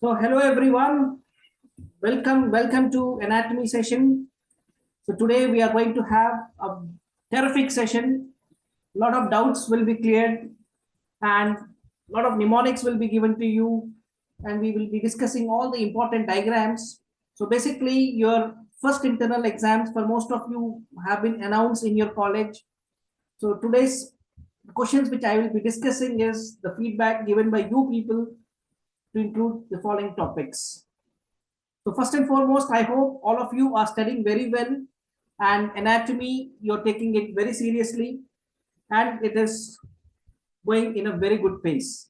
So hello everyone, welcome to anatomy session. So today we are going to have a terrific session. A lot of doubts will be cleared and a lot of mnemonics will be given to you, and we will be discussing all the important diagrams. So basically your first internal exams for most of you have been announced in your college. So today's questions which I will be discussing is the feedback given by you people to include the following topics. So first and foremost, I hope all of you are studying very well, and anatomy, you're taking it very seriously, and it is going in a very good pace.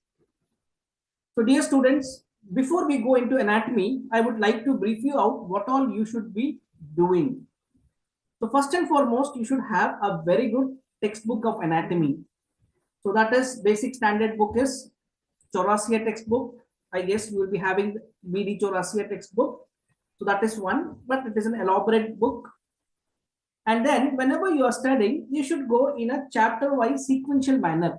So dear students, before we go into anatomy, I would like to brief you out what all you should be doing. So first and foremost, you should have a very good textbook of anatomy. So that is basic standard book is Chaurasia textbook. I guess you will be having BD Chaurasia textbook. So that is one, but it is an elaborate book. And then whenever you are studying, you should go in a chapter-wise sequential manner.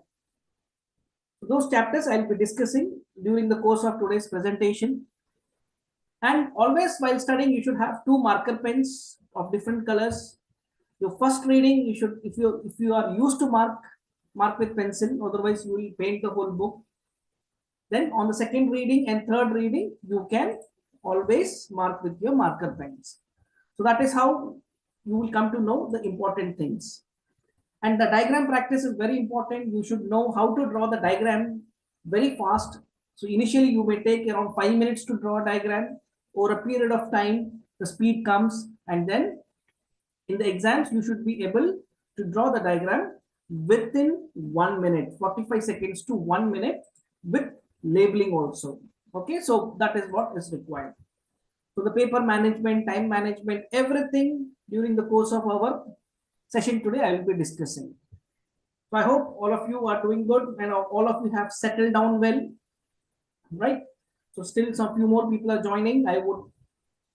So those chapters I'll be discussing during the course of today's presentation. And always while studying, you should have two marker pens of different colors. Your first reading, you should, if you are used to mark with pencil, otherwise you will paint the whole book. Then on the second reading and third reading, you can always mark with your marker pens. So that is how you will come to know the important things. And the diagram practice is very important. You should know how to draw the diagram very fast. So initially you may take around 5 minutes to draw a diagram. Over a period of time, the speed comes, and then in the exams, you should be able to draw the diagram within 1 minute, 45 seconds to 1 minute with labeling also. Okay, so that is what is required. So the paper management, time management, everything during the course of our session today, I will be discussing. So I hope all of you are doing good and all of you have settled down well, right? So still some few more people are joining. I would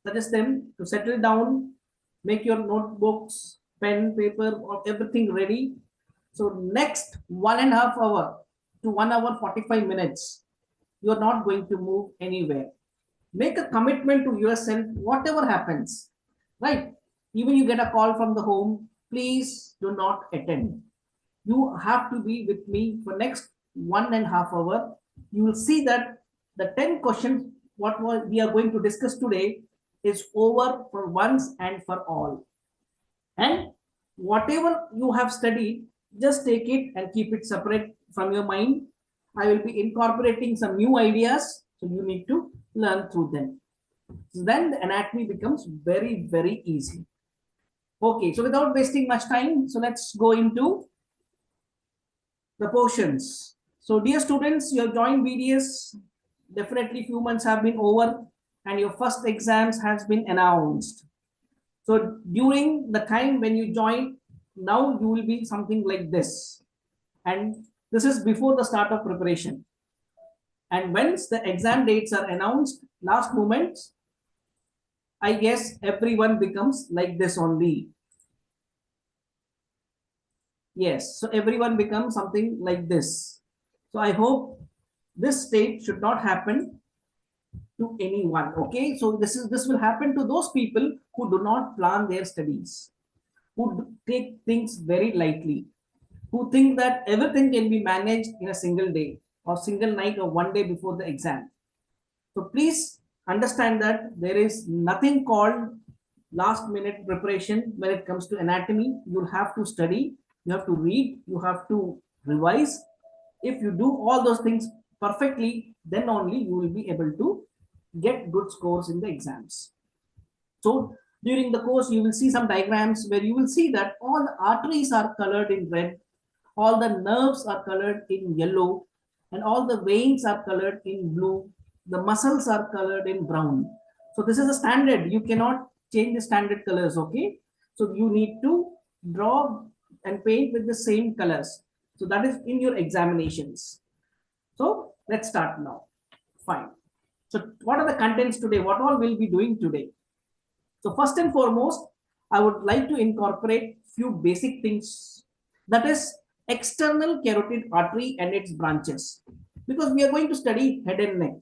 suggest them to settle down, make your notebooks, pen, paper, or everything ready. So next 1.5 hours to 1 hour 45 minutes, you're not going to move anywhere. Make a commitment to yourself, whatever happens, right? Even you get a call from the home, please do not attend. You have to be with me for next 1.5 hours. You will see that the 10 questions, what we are going to discuss today is over for once and for all. And whatever you have studied, just take it and keep it separate from your mind. I will be incorporating some new ideas, so you need to learn through them. So then the anatomy becomes very, very easy. Okay, so without wasting much time, so let's go into the portions. So dear students, you have joined BDS. Definitely few months have been over and your first exams has been announced. So during the time when you join, now you will be something like this. And this is before the start of preparation. And once the exam dates are announced, last moments, I guess everyone becomes like this only. Yes, so everyone becomes something like this. So I hope this state should not happen to anyone. Okay, so this will happen to those people who do not plan their studies, who take things very lightly, who think that everything can be managed in a single day or single night or one day before the exam. So please understand that there is nothing called last minute preparation when it comes to anatomy. You have to study, you have to read, you have to revise. If you do all those things perfectly, then only you will be able to get good scores in the exams. So during the course, you will see some diagrams where you will see that all the arteries are colored in red, all the nerves are colored in yellow, and all the veins are colored in blue. The muscles are colored in brown. So this is a standard. You cannot change the standard colors, okay? So you need to draw and paint with the same colors. So that is in your examinations. So let's start now. Fine. So what are the contents today? What all we'll be doing today? So first and foremost, I would like to incorporate few basic things. That is external carotid artery and its branches. Because we are going to study head and neck.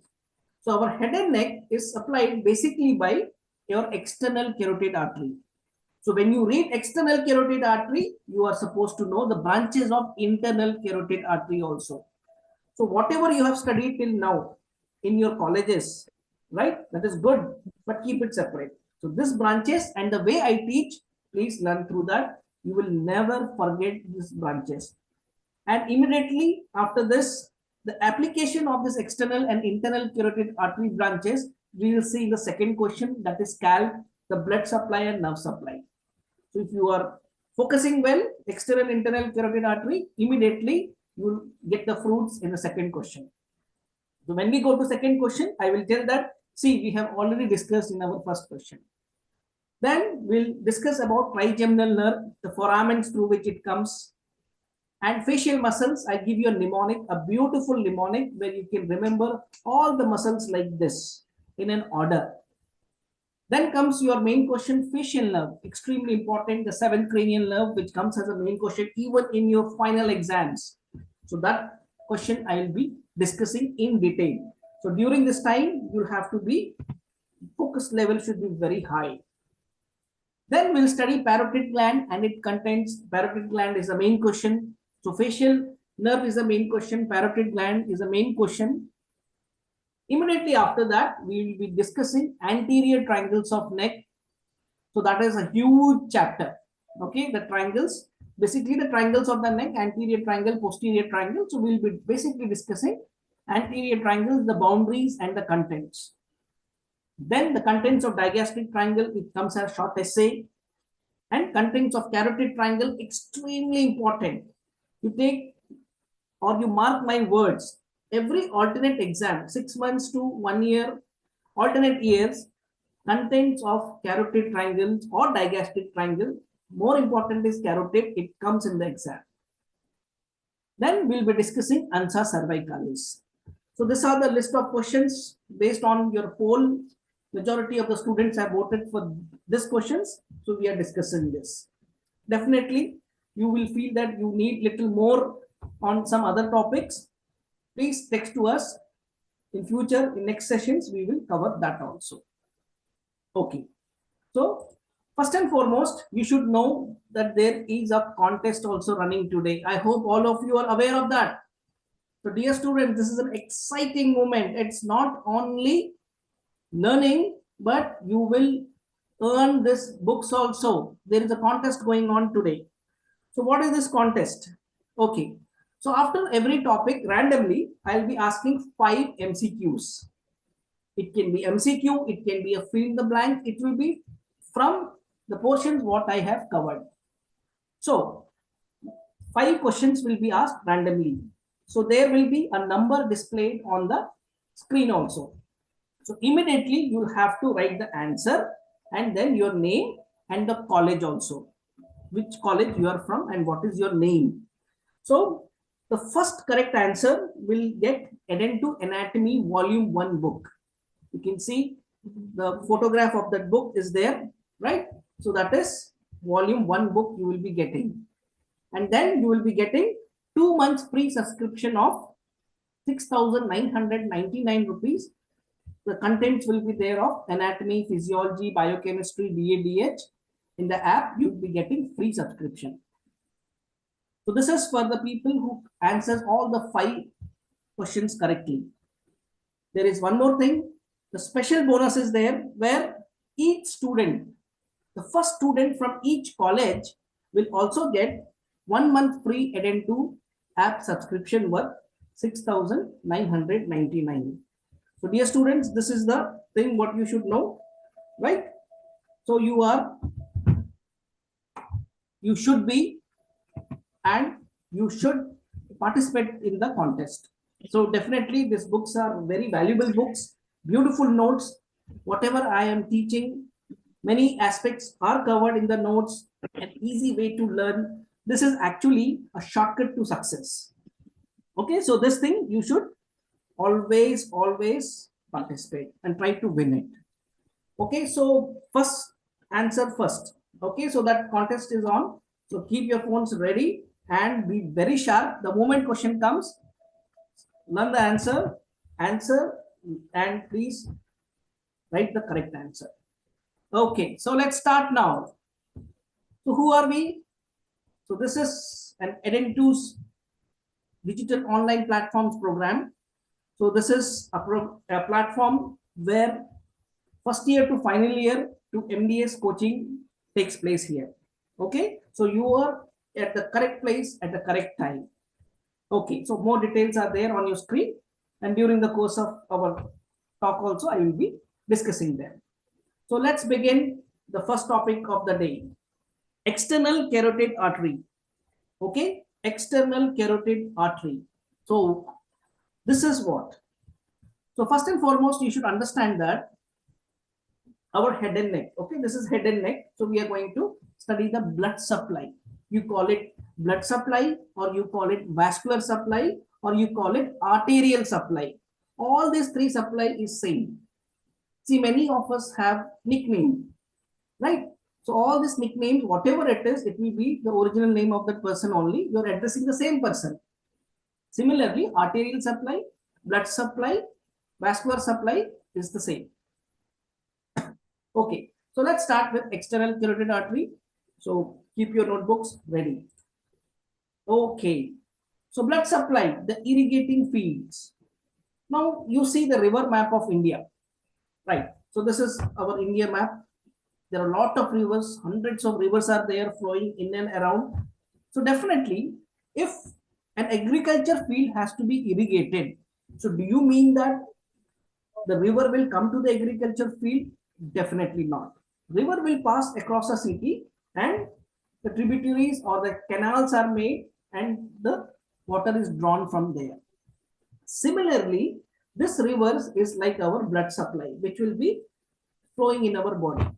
So our head and neck is supplied basically by your external carotid artery. So when you read external carotid artery, you are supposed to know the branches of internal carotid artery also. So whatever you have studied till now in your colleges, right? That is good, but keep it separate. So this branches and the way I teach, please learn through that. You will never forget these branches. And immediately after this, the application of this external and internal carotid artery branches, we will see in the second question, that is scalp, the blood supply and nerve supply. So if you are focusing well, external internal carotid artery, immediately you will get the fruits in the second question. So when we go to second question, I will tell that, see, we have already discussed in our first question. Then we'll discuss about trigeminal nerve, the foramens through which it comes, and facial muscles. I give you a mnemonic, a beautiful mnemonic where you can remember all the muscles like this in an order. Then comes your main question, facial nerve, extremely important, the seventh cranial nerve, which comes as a main question even in your final exams. So that question I will be discussing in detail. So during this time, you have to be, focus level should be very high. Then we'll study parotid gland, and it contains, parotid gland is the main question. So facial nerve is the main question, parotid gland is the main question. Immediately after that, we will be discussing anterior triangles of neck. So that is a huge chapter. Okay, the triangles, basically the triangles of the neck, anterior triangle, posterior triangle. So we'll be basically discussing anterior triangles, the boundaries and the contents. Then the contents of digastric triangle, it comes as short essay. And contents of carotid triangle, extremely important. You take or you mark my words, every alternate exam, 6 months to 1 year, alternate years, contents of carotid triangles or digastric triangle, more important is carotid, it comes in the exam. Then we'll be discussing ansa cervicalis. So these are the list of questions based on your poll. Majority of the students have voted for these questions. So we are discussing this. Definitely, you will feel that you need little more on some other topics. Please text to us. In future, in next sessions, we will cover that also. Okay. So first and foremost, you should know that there is a contest also running today. I hope all of you are aware of that. So dear students, this is an exciting moment. It's not only learning, but you will earn this books also. There is a contest going on today. So what is this contest? Okay. So after every topic, randomly, I'll be asking 5 MCQs. It can be MCQ, it can be a fill in the blank. It will be from the portions what I have covered. So 5 questions will be asked randomly. So there will be a number displayed on the screen also. So immediately you'll have to write the answer and then your name and the college also. Which college you are from and what is your name. So the first correct answer will get Edentu Anatomy Volume 1 book. You can see the photograph of that book is there, right? So that is Volume 1 book you will be getting. And then you will be getting 2 months free subscription of 6,999 rupees. The contents will be there of anatomy, physiology, biochemistry, BADH. In the app, you'll be getting free subscription. So this is for the people who answers all the 5 questions correctly. There is one more thing. The special bonus is there where each student, the first student from each college will also get 1 month free Edentu app subscription worth 6,999. So dear students, this is the thing what you should know, right? So you should be and you should participate in the contest. So definitely these books are very valuable books, beautiful notes. Whatever I am teaching, many aspects are covered in the notes, an easy way to learn. This is actually a shortcut to success. Okay, so this thing you should always participate and try to win it. Okay, so first answer first. Okay, so that contest is on. So keep your phones ready and be very sharp. The moment question comes, learn the answer, and please write the correct answer. Okay, so let's start now. So who are we? So this is an Edentu's digital online platforms program. So this is a platform where first year to final year to MDS coaching takes place here. Okay, so you are at the correct place at the correct time. Okay, so more details are there on your screen, and during the course of our talk also I will be discussing them. So let's begin the first topic of the day. External carotid artery. Okay, external carotid artery. So this is what. So first and foremost, you should understand that our head and neck. Okay, this is head and neck. So we are going to study the blood supply. You call it blood supply, or you call it vascular supply, or you call it arterial supply. All these three supply is same. See, many of us have nickname, right? So all these nicknames, whatever it is, it will be the original name of that person only. You're addressing the same person. Similarly, arterial supply, blood supply, vascular supply is the same. Okay, so let's start with external carotid artery. So keep your notebooks ready. Okay, so blood supply, the irrigating fields. Now you see the river map of India, right? So this is our India map. There are a lot of rivers, hundreds of rivers are there flowing in and around. So definitely, if an agriculture field has to be irrigated, so do you mean that the river will come to the agriculture field? Definitely not. River will pass across a city, and the tributaries or the canals are made, and the water is drawn from there. Similarly, this rivers is like our blood supply, which will be flowing in our body.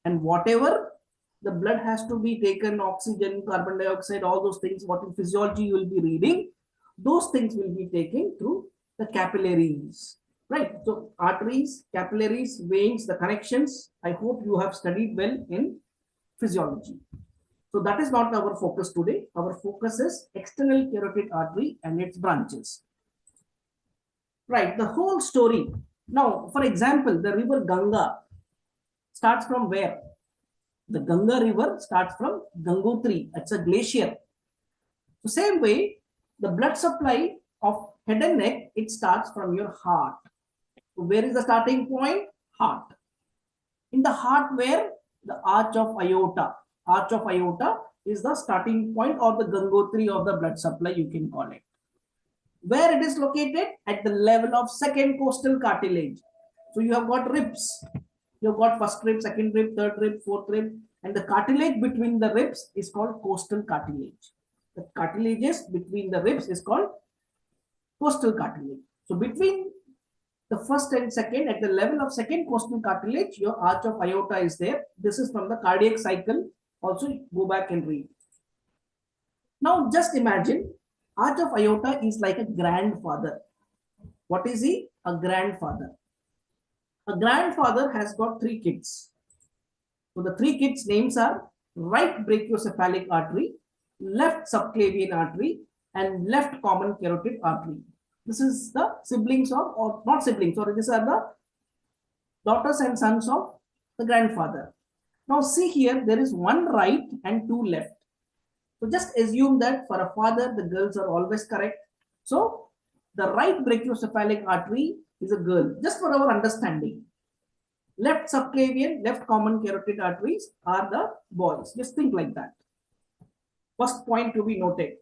And whatever the blood has to be taken, oxygen, carbon dioxide, all those things, what in physiology you will be reading, those things will be taken through the capillaries, right? So arteries, capillaries, veins, the connections, I hope you have studied well in physiology. So that is not our focus today. Our focus is external carotid artery and its branches. Right, the whole story. Now, for example, the river Ganga starts from where? The Ganga river starts from Gangotri. It's a glacier. So same way, the blood supply of head and neck, it starts from your heart. So where is the starting point? Heart. In the heart, where? The arch of aorta. Arch of aorta is the starting point, or the Gangotri of the blood supply, you can call it. Where it is located? At the level of second costal cartilage. So you have got ribs. You have got first rib, second rib, third rib, fourth rib, and the cartilage between the ribs is called costal cartilage. The cartilages between the ribs is called costal cartilage. So between the first and second, at the level of second costal cartilage, your arch of aorta is there. This is from the cardiac cycle. Also, go back and read. Now, just imagine, arch of aorta is like a grandfather. What is he? A grandfather. A grandfather has got three kids. So the three kids' names are right brachiocephalic artery, left subclavian artery, and left common carotid artery. This is the siblings of, or not siblings, or these are the daughters and sons of the grandfather. Now see here, there is one right and two left. So just assume that for a father, the girls are always correct. So the right brachiocephalic artery is a girl, just for our understanding. Left subclavian, left common carotid arteries are the boys. Just think like that. First point to be noted.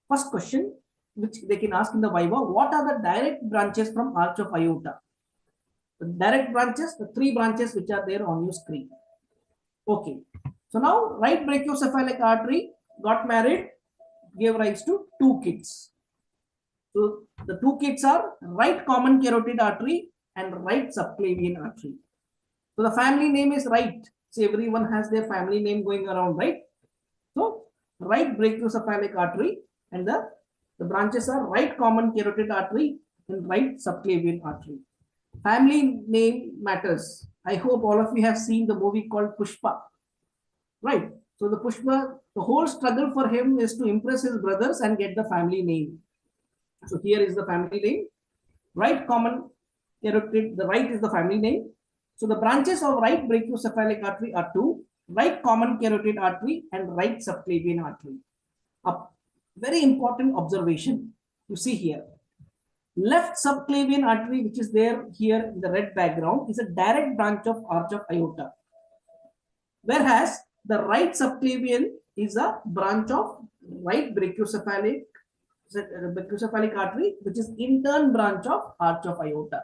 First question, which they can ask in the Viva, what are the direct branches from arch of aorta? The direct branches, the three branches which are there on your screen. Okay. So now right brachiocephalic artery got married, gave rise to two kids. So the two kids are right common carotid artery and right subclavian artery. So the family name is right. So everyone has their family name going around, right? So right brachiocephalic artery, and the branches are right common carotid artery and right subclavian artery. Family name matters. I hope all of you have seen the movie called Pushpa, right? So the Pushpa, the whole struggle for him is to impress his brothers and get the family name. So here is the family name, right common carotid, the right is the family name. So the branches of right brachiocephalic artery are two, right common carotid artery and right subclavian artery. A very important observation you see here. Left subclavian artery, which is there here in the red background, is a direct branch of arch of aorta. Whereas the right subclavian is a branch of right brachiocephalic artery, which is in turn branch of arch of aorta.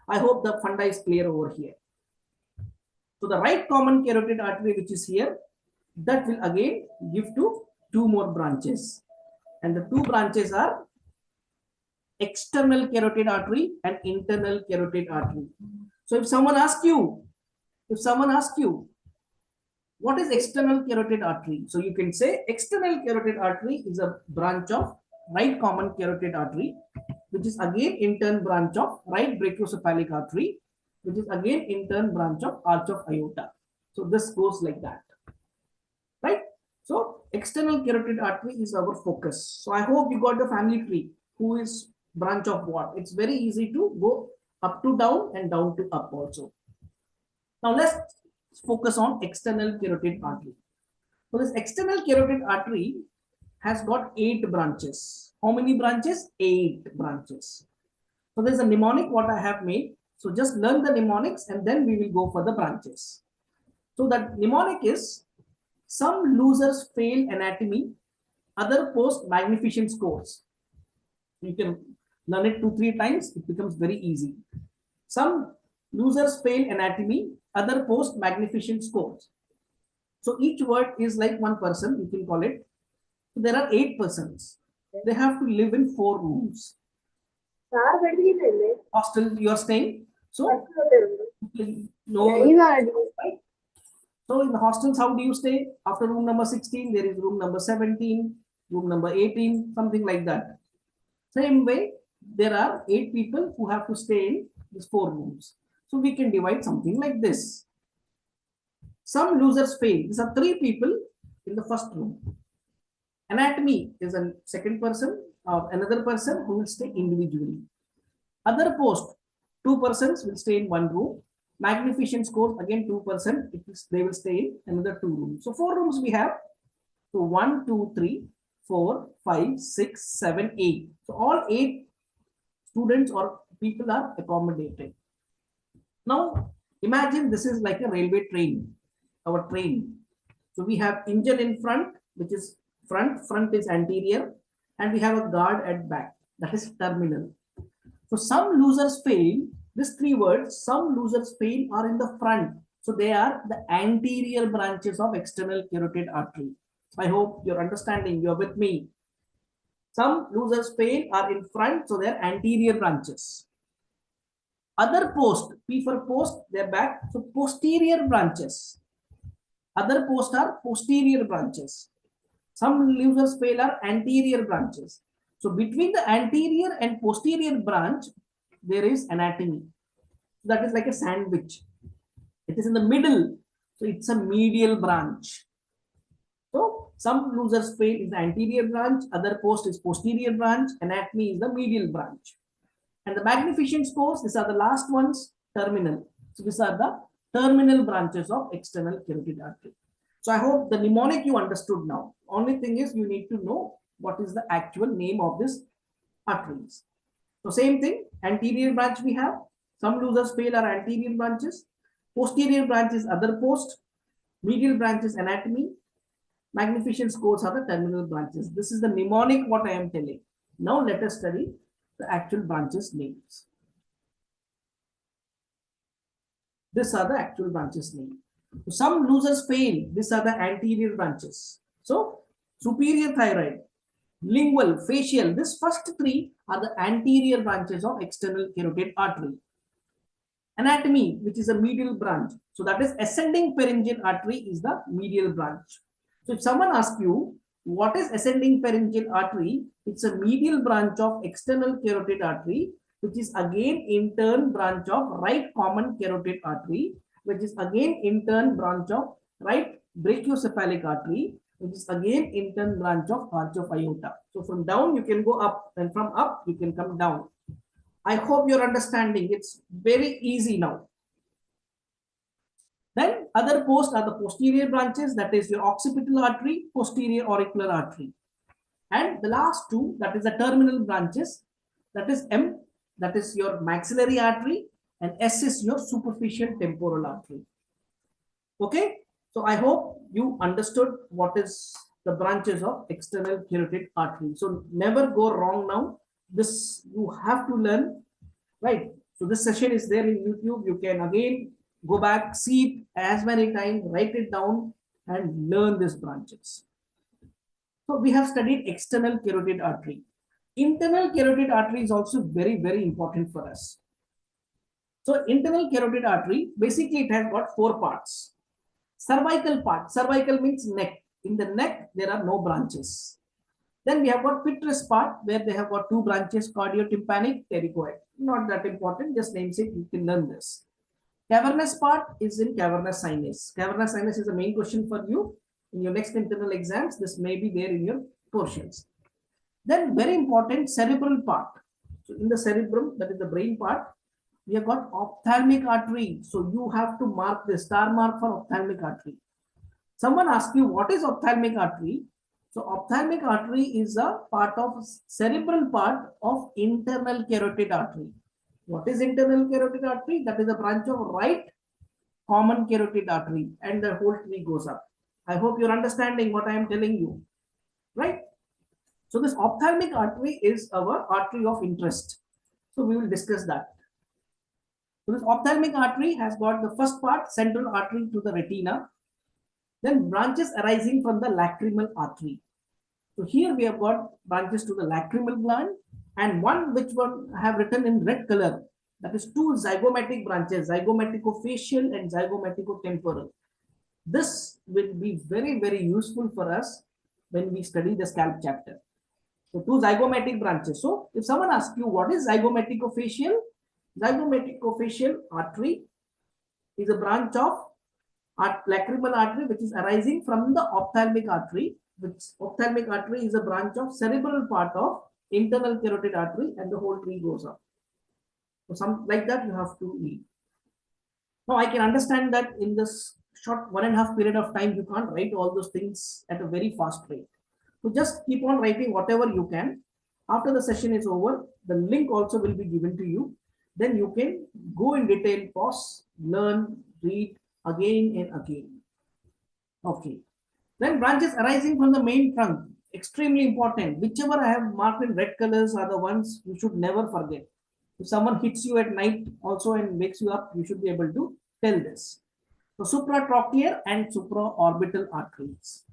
I hope the funda is clear over here. So the right common carotid artery, which is here, that will again give to two more branches. And the two branches are external carotid artery and internal carotid artery. So if someone asks you, what is external carotid artery? So you can say external carotid artery is a branch of right common carotid artery, which is again in turn branch of right brachiocephalic artery, which is again in turn branch of arch of aorta. So this goes like that, right? So external carotid artery is our focus. So I hope you got the family tree. Who is branch of what? It's very easy to go up to down and down to up also. Now let's focus on external carotid artery. So this external carotid artery has got 8 branches. How many branches? 8 branches. So there's a mnemonic what I have made. So just learn the mnemonics and then we will go for the branches. So that mnemonic is: some losers fail anatomy, other post magnificent scores. You can learn it 2-3 times, it becomes very easy. Some losers fail anatomy, other post magnificent scores. So each word is like one person, you can call it. So there are 8 persons. They have to live in 4 rooms. Hostel you are staying. So no. Right? So in the hostels, how do you stay? After room number 16, there is room number 17, room number 18, something like that. Same way, there are 8 people who have to stay in these 4 rooms. So we can divide something like this. Some losers fail. These are 3 people in the first room. Anatomy is a second person or another person who will stay individually. Other post, 2 persons will stay in one room. Magnificent scores, again 2%, they will stay in another 2 rooms. So 4 rooms we have. So 1, 2, 3, 4, 5, 6, 7, 8. So all 8 students or people are accommodated. Now imagine this is like a railway train, our train. So we have engine in front, which is front is anterior, and we have a guard at back, that is terminal. So some losers fail. These 3 words, some losers fail, are in the front. So they are the anterior branches of external carotid artery. I hope you're understanding, you're with me. Some losers fail are in front, so they're anterior branches. Other post, P for post, they're back, so posterior branches. Other post are posterior branches. Some losers fail are anterior branches. So between the anterior and posterior branch, there is anatomy. That is like a sandwich. It is in the middle. So it's a medial branch. So some losers fail is the anterior branch, other post is posterior branch, anatomy is the medial branch. And the magnificent scores, these are the last ones, terminal. So these are the terminal branches of external carotid artery. So I hope the mnemonic you understood now. Only thing is you need to know what is the actual name of this arteries. So same thing, anterior branch we have. Some losers fail are anterior branches. Posterior branch is other post. Medial branch is anatomy. Magnificent scores are the terminal branches. This is the mnemonic what I am telling. Now let us study the actual branches names. These are the actual branches name. Some losers fail. These are the anterior branches. So superior thyroid, lingual, facial, this first 3 are the anterior branches of external carotid artery. Anatomy, which is a medial branch. So that is ascending pharyngeal artery is the medial branch. So if someone asks you, what is ascending pharyngeal artery? It's a medial branch of external carotid artery, which is again in turn branch of right common carotid artery, which is again in turn branch of right brachiocephalic artery, which is again in turn branch of arch of aorta. So from down you can go up, and from up you can come down. I hope you're understanding. It's very easy now. Then other post are the posterior branches, that is your occipital artery, posterior auricular artery. And the last two, that is the terminal branches, that is M, that is your maxillary artery, and S is your superficial temporal artery. Okay, so I hope you understood what is the branches of external carotid artery. So never go wrong now. This you have to learn, right? So this session is there in YouTube. You can again go back, see it as many times, write it down, and learn these branches. So we have studied external carotid artery. Internal carotid artery is also very, very important for us. So internal carotid artery, basically it has got four parts. Cervical part, cervical means neck. In the neck, there are no branches. Then we have got petrous part, where they have got two branches, cardiotympanic, pterygoid. Not that important, just namesake, you can learn this. Cavernous part is in cavernous sinus. Cavernous sinus is the main question for you in your next internal exams. This may be there in your portions. Then very important, cerebral part. So in the cerebrum, that is the brain part, we have got ophthalmic artery. So you have to mark the star mark for ophthalmic artery. Someone asks you, what is ophthalmic artery? So ophthalmic artery is a part of cerebral part of internal carotid artery. What is internal carotid artery? That is a branch of right common carotid artery, and the whole tree goes up. I hope you're understanding what I am telling you, right? So this ophthalmic artery is our artery of interest. So we will discuss that. So this ophthalmic artery has got the first part, central artery to the retina, then branches arising from the lacrimal artery. So here we have got branches to the lacrimal gland, and one which one I have written in red color, that is two zygomatic branches, zygomaticofacial and zygomaticotemporal. This will be very, very useful for us when we study the scalp chapter. So two zygomatic branches. So if someone asks you what is zygomaticofacial, zygomaticofacial artery is a branch of lacrimal artery which is arising from the ophthalmic artery, which ophthalmic artery is a branch of cerebral part of internal carotid artery, and the whole tree goes up. So some like that you have to read. Now I can understand that in this short 1.5 period of time, you can't write all those things at a very fast rate. So just keep on writing whatever you can. After the session is over, the link also will be given to you. Then you can go in detail, pause, learn, read again and again. Okay. Then branches arising from the main trunk, extremely important. Whichever I have marked in red colors are the ones you should never forget. If someone hits you at night also and wakes you up, you should be able to tell this. So supratrochlear and supraorbital arteries.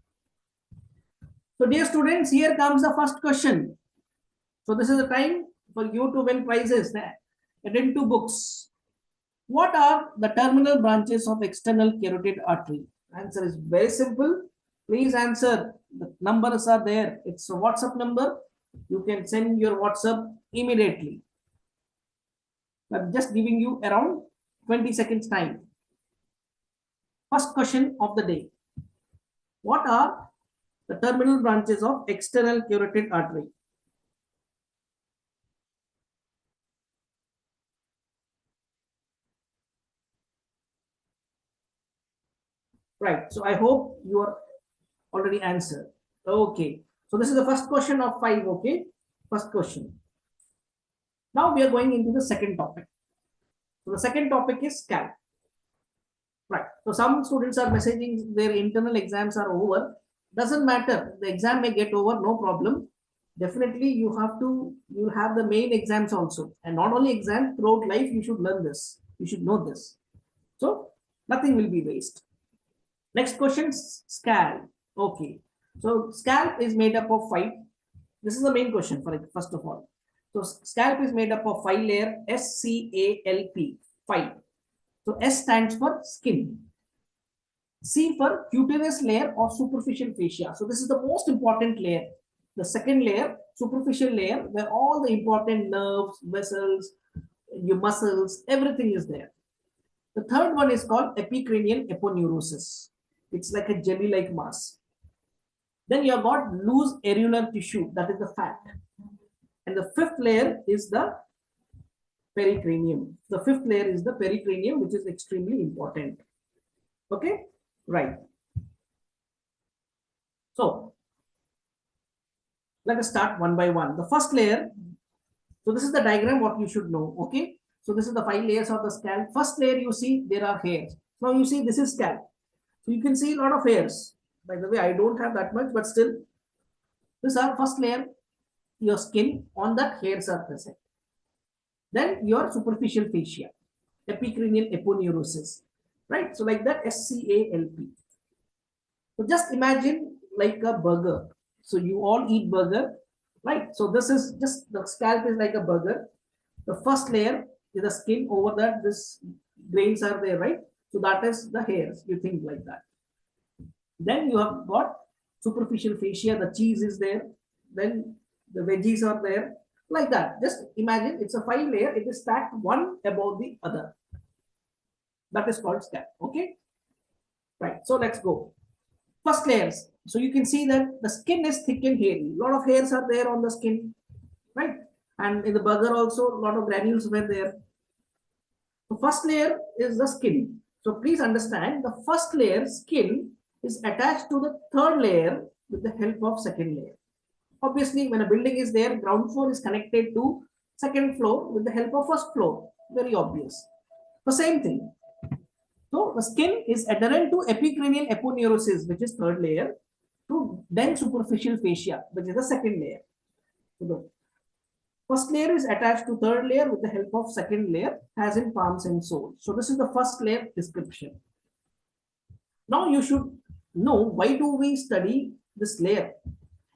So dear students, here comes the first question. So this is the time for you to win prizes. Edentu books. What are the terminal branches of external carotid artery? Answer is very simple. Please answer. The numbers are there. It's a WhatsApp number. You can send your WhatsApp immediately. I'm just giving you around 20 seconds time. First question of the day. What are the terminal branches of external carotid artery? Right. So I hope you are already answered. Okay. So this is the first question of 5. Okay. First question. Now we are going into the second topic. So the second topic is scalp. Right. So some students are messaging their internal exams are over. Doesn't matter. The exam may get over. No problem. Definitely you have the main exams also. And not only exam, throughout life you should learn this. You should know this. So nothing will be waste. Next question, scalp. Okay. So scalp is made up of 5. This is the main question for it, first of all. So scalp is made up of 5 layers, SCALP, 5. So S stands for skin. C for cutaneous layer or superficial fascia. So this is the most important layer. The second layer, superficial layer, where all the important nerves, vessels, your muscles, everything is there. The third one is called epicranial aponeurosis. It's like a jelly-like mass. Then you have got loose areolar tissue, that is the fat. And the fifth layer is the pericranium. The fifth layer is the pericranium, which is extremely important. Okay, right. So let us start one by one. The first layer. So this is the diagram what you should know. Okay. So this is the 5 layers of the scalp. First layer you see there are hairs. Now you see this is scalp. So you can see a lot of hairs. By the way, I don't have that much, but still, this is our first layer. Your skin, on that hairs are present. Then your superficial fascia, epicranial aponeurosis, right? So like that, SCALP. So just imagine like a burger. So you all eat burger, right? So this is just the scalp is like a burger. The first layer is the skin. Over that, this grains are there, right? So that is the hairs. You think like that. Then you have got superficial fascia. The cheese is there. Then the veggies are there. Like that. Just imagine it's a 5 layer. It is stacked one above the other. That is called scalp. Okay. Right. So let's go. First layers. So you can see that the skin is thick and hairy. A lot of hairs are there on the skin, right? And in the burger also, a lot of granules were there. The first layer is the skin. So please understand, the first layer, skin, is attached to the third layer with the help of second layer. Obviously, when a building is there, ground floor is connected to second floor with the help of first floor. Very obvious. The same thing. So the skin is adherent to epicranial aponeurosis, which is third layer, to then superficial fascia, which is the second layer. So the first layer is attached to third layer with the help of second layer, as in palms and soles. So this is the first layer description. Now you should know, why do we study this layer?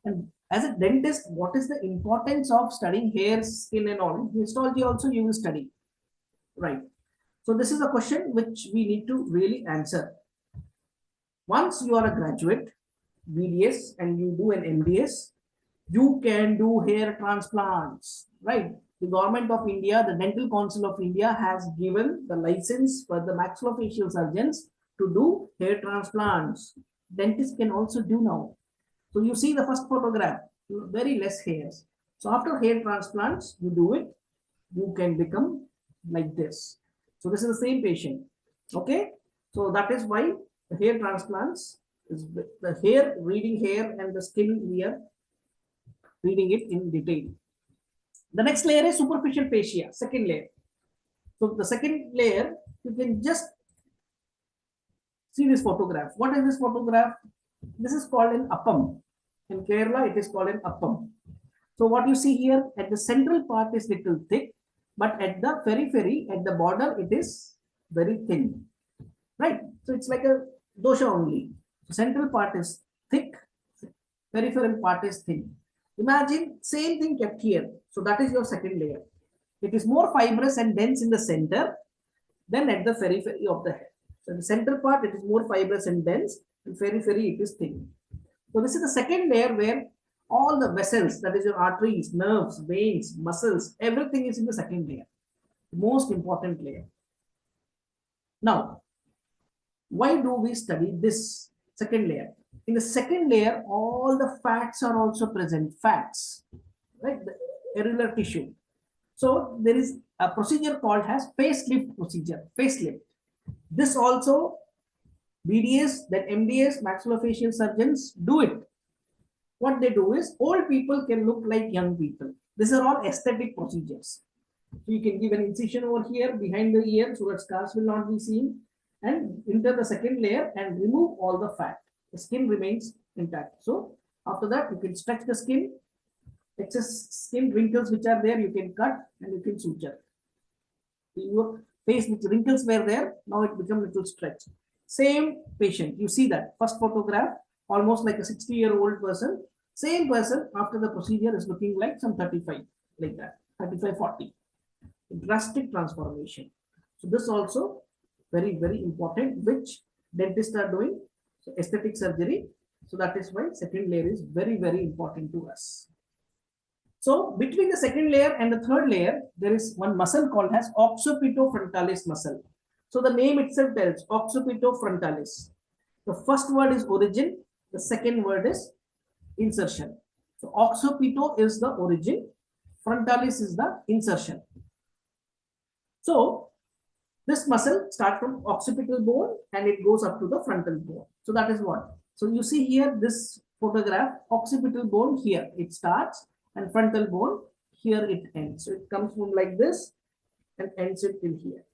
And as a dentist, what is the importance of studying hair, skin and all? In histology also you will study, right? So this is a question which we need to really answer. Once you are a graduate, BDS, and you do an MDS, you can do hair transplants, right? The government of India, the Dental Council of India has given the license for the maxillofacial surgeons to do hair transplants. Dentists can also do now. So you see the first photograph, very less hairs. So after hair transplants, you do it, you can become like this. So this is the same patient. Okay. So that is why the hair transplants is the hair, reading hair and the skin, we are reading it in detail. The next layer is superficial fascia, second layer. So the second layer, you can just see this photograph. What is this photograph? This is called an appam. In Kerala, it is called an appam. So what you see here, at the central part is little thick, but at the periphery, at the border, it is very thin, right? So it's like a dosha only. So central part is thick, peripheral part is thin. Imagine same thing kept here. So that is your second layer. It is more fibrous and dense in the center than at the periphery of the head. So in the central part, it is more fibrous and dense, and periphery, it is thin. So this is the second layer where all the vessels, that is your arteries, nerves, veins, muscles, everything is in the second layer. The most important layer. Now, why do we study this second layer? In the second layer, all the fats are also present, fats, right? The areolar tissue. So there is a procedure called as facelift procedure, facelift. This also BDS, then MDS, maxillofacial surgeons do it. What they do is, old people can look like young people. These are all aesthetic procedures. So you can give an incision over here behind the ear so that scars will not be seen, and enter the second layer and remove all the fat. The skin remains intact. So after that, you can stretch the skin. Excess skin wrinkles which are there, you can cut and you can suture. Your face with wrinkles were there, now it becomes a little stretched. Same patient, you see that first photograph, almost like a 60-year-old person. Same person after the procedure is looking like some 35, like that, 35, 40. Drastic transformation. So this also very, very important, which dentists are doing. So aesthetic surgery. So that is why second layer is very, very important to us. So between the second layer and the third layer, there is one muscle called as occipitofrontalis muscle. So the name itself tells occipitofrontalis. The first word is origin. The second word is insertion. So occipito is the origin. Frontalis is the insertion. So this muscle starts from occipital bone and it goes up to the frontal bone. So that is what. So you see here this photograph, occipital bone here it starts and frontal bone here it ends. So it comes from like this and ends it in here.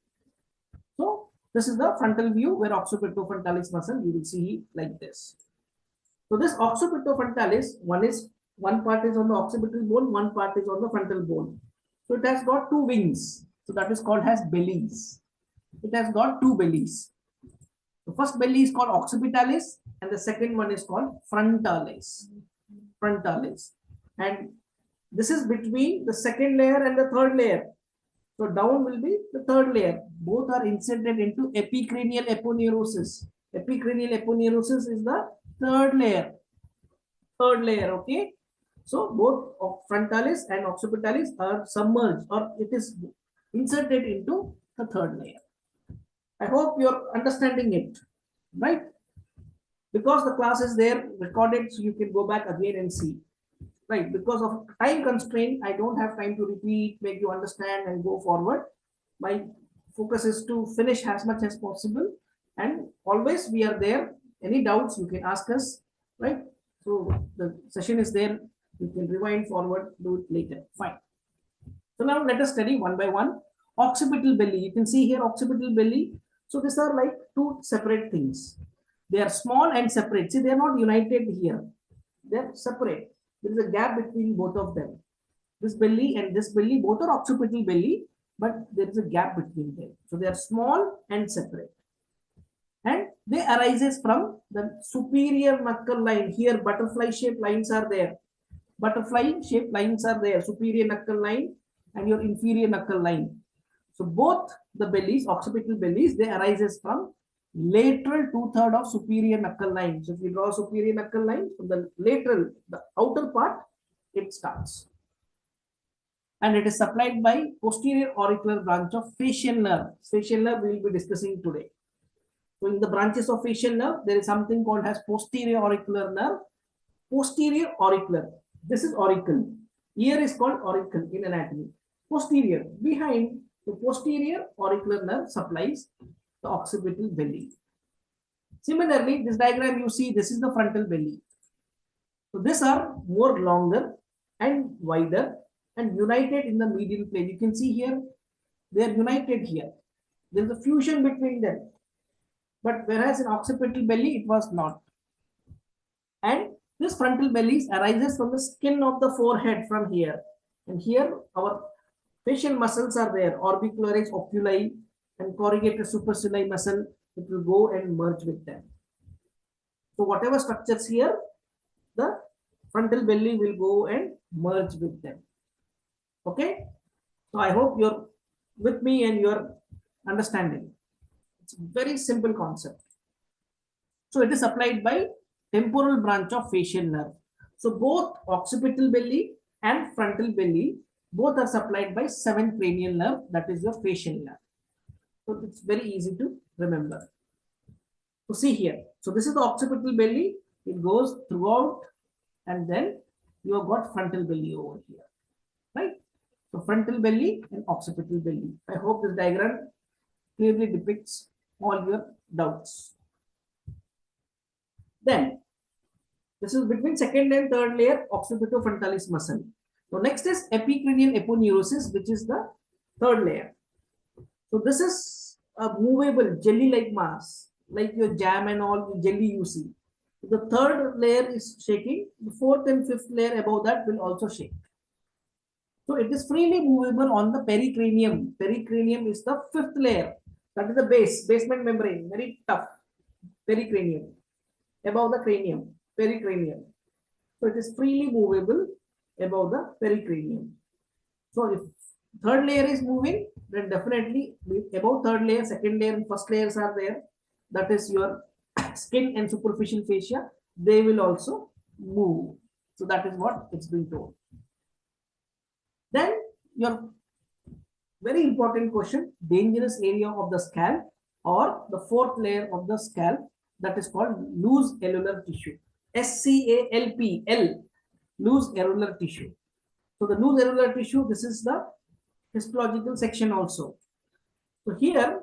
So this is the frontal view where occipitofrontalis muscle you will see like this. So this occipitofrontalis, one part is on the occipital bone, one part is on the frontal bone. So it has got two wings. So that is called as bellies. It has got two bellies. The first belly is called occipitalis and the second one is called frontalis. Frontalis. And this is between the second layer and the third layer. So down will be the third layer. Both are inserted into epicranial aponeurosis. Epicranial aponeurosis is the third layer. Third layer, okay? So both frontalis and occipitalis are submerged or it is inserted into the third layer. I hope you're understanding it, right? Because the class is there recorded, so you can go back again and see. Right, because of time constraint, I don't have time to repeat, make you understand and go forward. My focus is to finish as much as possible and always we are there. Any doubts you can ask us, right? So the session is there, you can rewind forward, do it later, fine. So now let us study one by one. Occipital belly, you can see here occipital belly. So these are like two separate things. They are small and separate. See, they are not united here. They are separate. There is a gap between both of them. This belly and this belly, both are occipital belly, but there is a gap between them. So they are small and separate. And they arises from the superior knuckle line. Here butterfly shaped lines are there. Butterfly shaped lines are there. Superior knuckle line and your inferior knuckle line. So both the bellies, occipital bellies, they arises from lateral two-thirds of superior knuckle line. So if you draw superior knuckle line from the lateral, the outer part, it starts. And it is supplied by posterior auricular branch of facial nerve. Facial nerve we will be discussing today. So in the branches of facial nerve, there is something called as posterior auricular nerve. Posterior auricular. This is auricle. Ear is called auricle in anatomy. Posterior. Behind the posterior auricular nerve supplies the occipital belly. Similarly, this diagram you see, this is the frontal belly. So these are more longer and wider and united in the medial plane. You can see here, they are united here. There is a fusion between them. But whereas in occipital belly, it was not. And this frontal belly arises from the skin of the forehead from here. And here our facial muscles are there, orbicularis oculi and corrugator supercilii muscle, it will go and merge with them. So whatever structures here, the frontal belly will go and merge with them. Okay? So I hope you're with me and you're understanding. It's a very simple concept. So it is supplied by temporal branch of facial nerve. So both occipital belly and frontal belly, both are supplied by 7th cranial nerve, that is your facial nerve. So it's very easy to remember. So see here. So this is the occipital belly. It goes throughout and then you have got frontal belly over here. Right? So frontal belly and occipital belly. I hope this diagram clearly depicts all your doubts. Then this is between second and third layer occipitofrontalis muscle. So next is epicranial aponeurosis, which is the third layer. So this is a movable jelly-like mass, like your jam and all jelly you see. The third layer is shaking. The fourth and fifth layer above that will also shake. So it is freely movable on the pericranium. Pericranium is the fifth layer. That is the basement membrane, very tough. Pericranium. Above the cranium, pericranium. So it is freely movable above the pericranium. So if third layer is moving, then definitely above third layer, second layer, and first layers are there. That is your skin and superficial fascia. They will also move. So that is what it's been told. Then your very important question, dangerous area of the scalp or the fourth layer of the scalp, that is called loose alveolar tissue. SCALP, L, loose alveolar tissue. So the loose alveolar tissue, this is the histological section also. So here,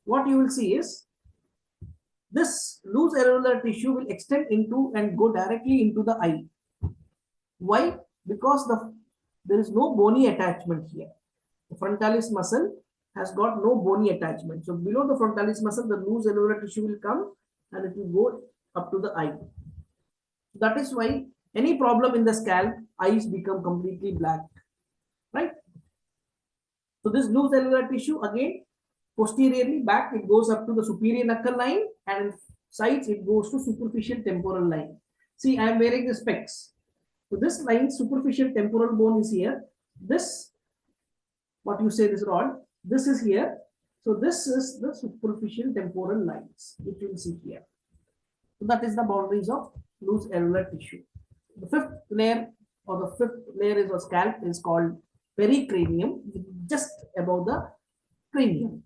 what you will see is this loose alveolar tissue will extend into and go directly into the eye. Why? Because there is no bony attachment here. The frontalis muscle has got no bony attachment. So below the frontalis muscle, the loose alveolar tissue will come and it will go up to the eye. That is why any problem in the scalp, eyes become completely black, right? So this loose alveolar tissue again, posteriorly back, it goes up to the superior knuckle line, and sides it goes to superficial temporal line. See, I am wearing the specs. So this line, superficial temporal bone is here. This, what you say, this rod, this is here. So this is the superficial temporal lines, which you will see here. So that is the boundaries of loose alveolar tissue. The fifth layer is a scalp is called pericranium, just above the cranium.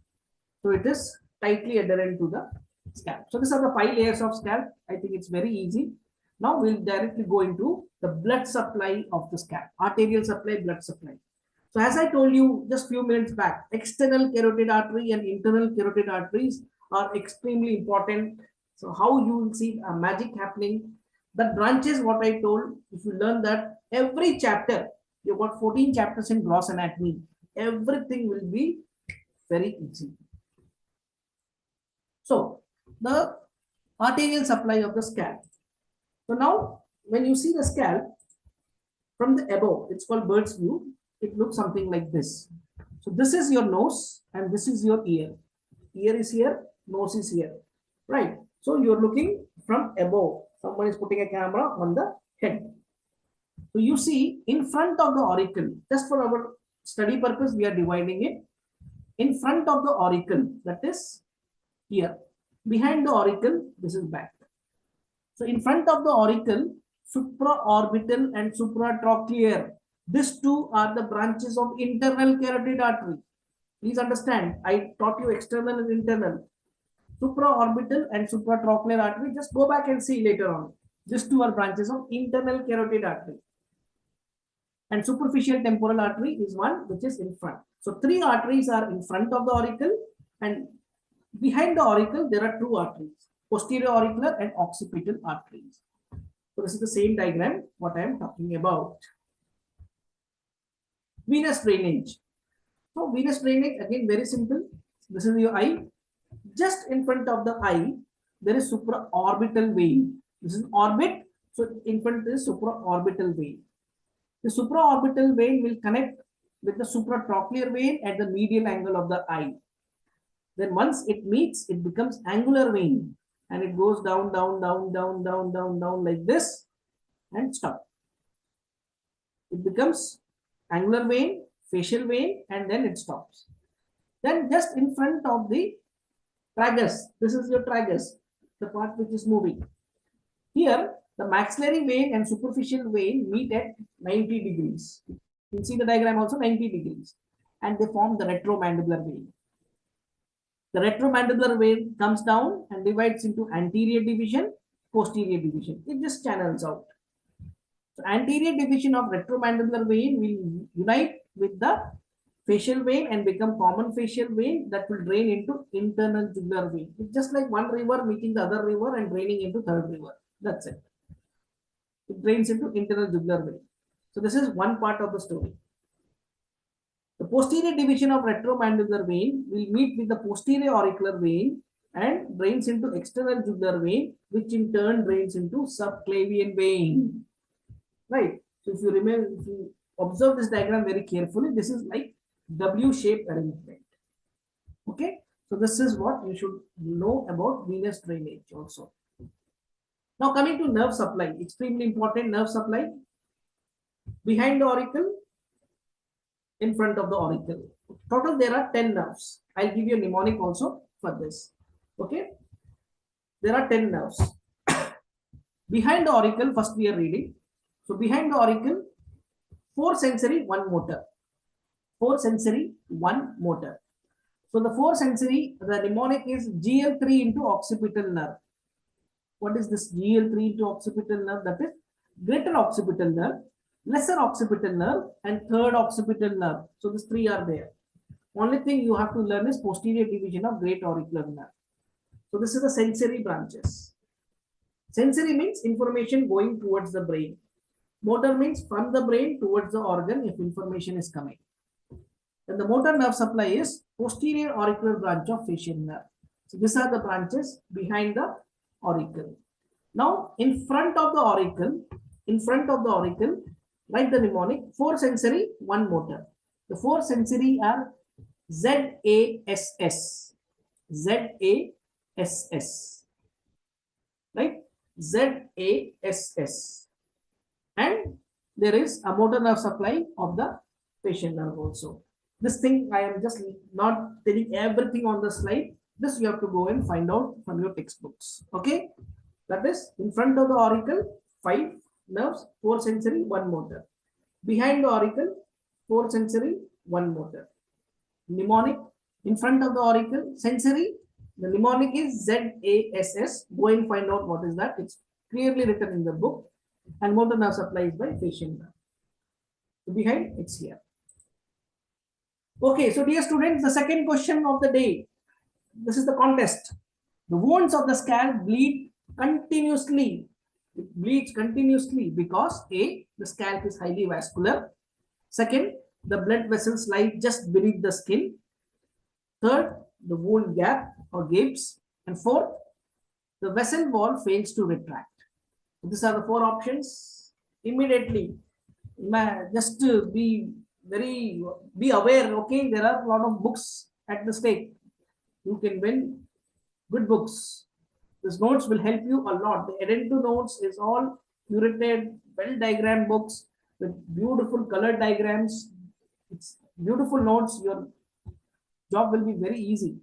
So it is tightly adherent to the scalp. So these are the 5 layers of scalp. I think it's very easy. Now we'll directly go into the blood supply of the scalp, arterial supply, blood supply. So as I told you just few minutes back, external carotid artery and internal carotid arteries are extremely important. So how you will see a magic happening. That branches, what I told, if you learn that every chapter, you've got 14 chapters in gross anatomy, everything will be very easy. So the arterial supply of the scalp. So now when you see the scalp from the above, it's called bird's view. It looks something like this. So this is your nose and this is your ear. Ear is here, nose is here, right? So you're looking from above. Someone is putting a camera on the head. So you see in front of the auricle, just for our study purpose, we are dividing it. In front of the auricle, that is here. Behind the auricle, this is back. So in front of the auricle, supraorbital and supratrochlear. These two are the branches of internal carotid artery. Please understand, I taught you external and internal. Supraorbital and supratrochlear artery, just go back and see later on. These two are branches of internal carotid artery. And superficial temporal artery is one which is in front. So 3 arteries are in front of the auricle, and behind the auricle there are 2 arteries, posterior auricular and occipital arteries. So this is the same diagram what I am talking about. Venous drainage. So venous drainage, again very simple. This is your eye. Just in front of the eye, there is supraorbital vein. This is orbit. So in front is supraorbital vein. The supraorbital vein will connect with the supratrochlear vein at the medial angle of the eye. Then once it meets, it becomes angular vein, and it goes down, down, down, down, down, down, down like this and stop. It becomes angular vein, facial vein, and then it stops. Then just in front of the tragus, this is your tragus, the part which is moving. Here, the maxillary vein and superficial vein meet at 90 degrees. You can see the diagram also 90 degrees, and they form the retromandibular vein. The retromandibular vein comes down and divides into anterior division, posterior division. It just channels out. So anterior division of retromandibular vein will unite with the facial vein and become common facial vein that will drain into internal jugular vein. It's just like one river meeting the other river and draining into third river. That's it. It drains into internal jugular vein. So this is one part of the story. The posterior division of retromandibular vein will meet with the posterior auricular vein and drains into external jugular vein, which in turn drains into subclavian vein. Right. So if you remember, if you observe this diagram very carefully, this is like W-shaped arrangement. Okay. So this is what you should know about venous drainage also. Now coming to nerve supply, extremely important nerve supply. Behind the auricle, in front of the auricle. Total there are 10 nerves. I'll give you a mnemonic also for this. Okay. There are 10 nerves. Behind the auricle, first we are reading. So behind the auricle, 4 sensory, 1 motor. 4 sensory, 1 motor. So the 4 sensory, the mnemonic is GL3 into occipital nerve. What is this GL3 into occipital nerve? That is greater occipital nerve, lesser occipital nerve, and third occipital nerve. So these 3 are there. Only thing you have to learn is posterior division of great auricular nerve. So this is the sensory branches. Sensory means information going towards the brain. Motor means from the brain towards the organ if information is coming. And the motor nerve supply is posterior auricular branch of facial nerve. So these are the branches behind the auricle. Now in front of the auricle, write the mnemonic: 4 sensory, 1 motor. The 4 sensory are ZASS. ZASS. Right? ZASS. And there is a motor nerve supply of the facial nerve also. This thing I am just not telling everything on the slide. This you have to go and find out from your textbooks. Okay? That is, in front of the auricle, 5 nerves, 4 sensory, 1 motor. Behind the auricle, 4 sensory, 1 motor. Mnemonic: in front of the auricle, sensory, the mnemonic is ZASS. Go and find out what is that. It's clearly written in the book. And motor nerve supply is by facial nerve. So behind, it's here. Okay, so dear students, the second question of the day. This is the contest. The wounds of the scalp bleed continuously. It bleeds continuously because A, the scalp is highly vascular. Second, the blood vessels lie just beneath the skin. Third, the wound gap or gapes. And fourth, the vessel wall fails to retract. These are the 4 options. Immediately, just to be aware. Okay, there are a lot of books at the stake. You can win good books. These notes will help you a lot. The Edentu notes is all curated, well diagrammed books with beautiful color diagrams. It's beautiful notes. Your job will be very easy.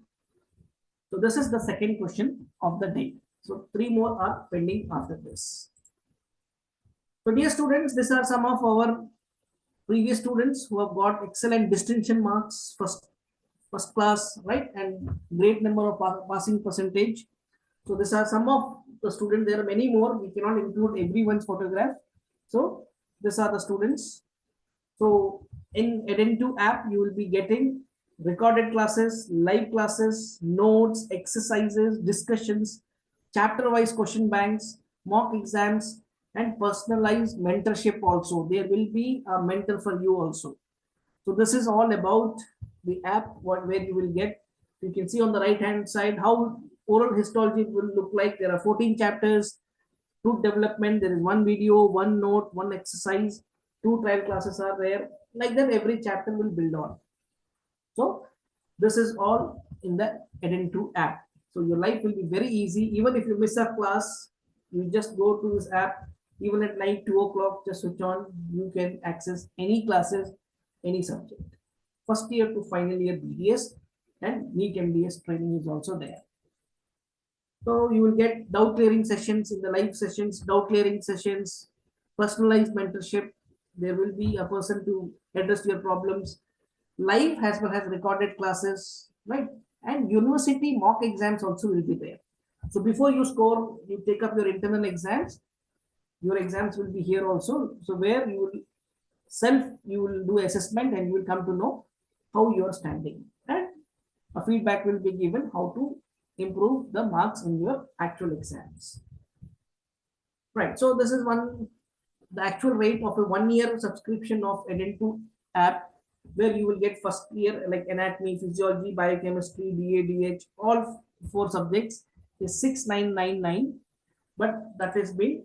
So this is the second question of the day. So 3 more are pending after this. So dear students, these are some of our previous students who have got excellent distinction marks, first class, right, and great number of passing percentage. So these are some of the students. There are many more. We cannot include everyone's photograph. So these are the students. So in Edentu app, you will be getting recorded classes, live classes, notes, exercises, discussions, chapter-wise question banks, mock exams, and personalized mentorship also. There will be a mentor for you also. So this is all about the app where you will get. You can see on the right hand side how oral histology will look like. There are 14 chapters, tooth development. There is 1 video, 1 note, 1 exercise, 2 trial classes are there. Like that, every chapter will build on. So this is all in the Edentu app. So your life will be very easy. Even if you miss a class, you just go to this app. Even at night, 2 o'clock, just switch on. You can access any classes, any subject. First year to final year BDS and NEET MDS training is also there. So you will get doubt clearing sessions in the live sessions, doubt clearing sessions, personalized mentorship. There will be a person to address your problems. Live as well as recorded classes, right? And university mock exams also will be there. So before you score, you take up your internal exams. Your exams will be here also. So where you will do assessment and you will come to know how you are standing. And a feedback will be given how to improve the marks in your actual exams. Right. So this is the actual rate of a 1 year subscription of Edentu app, where you will get first year like anatomy, physiology, biochemistry, DA, DH, all 4 subjects is 6,999, but that has been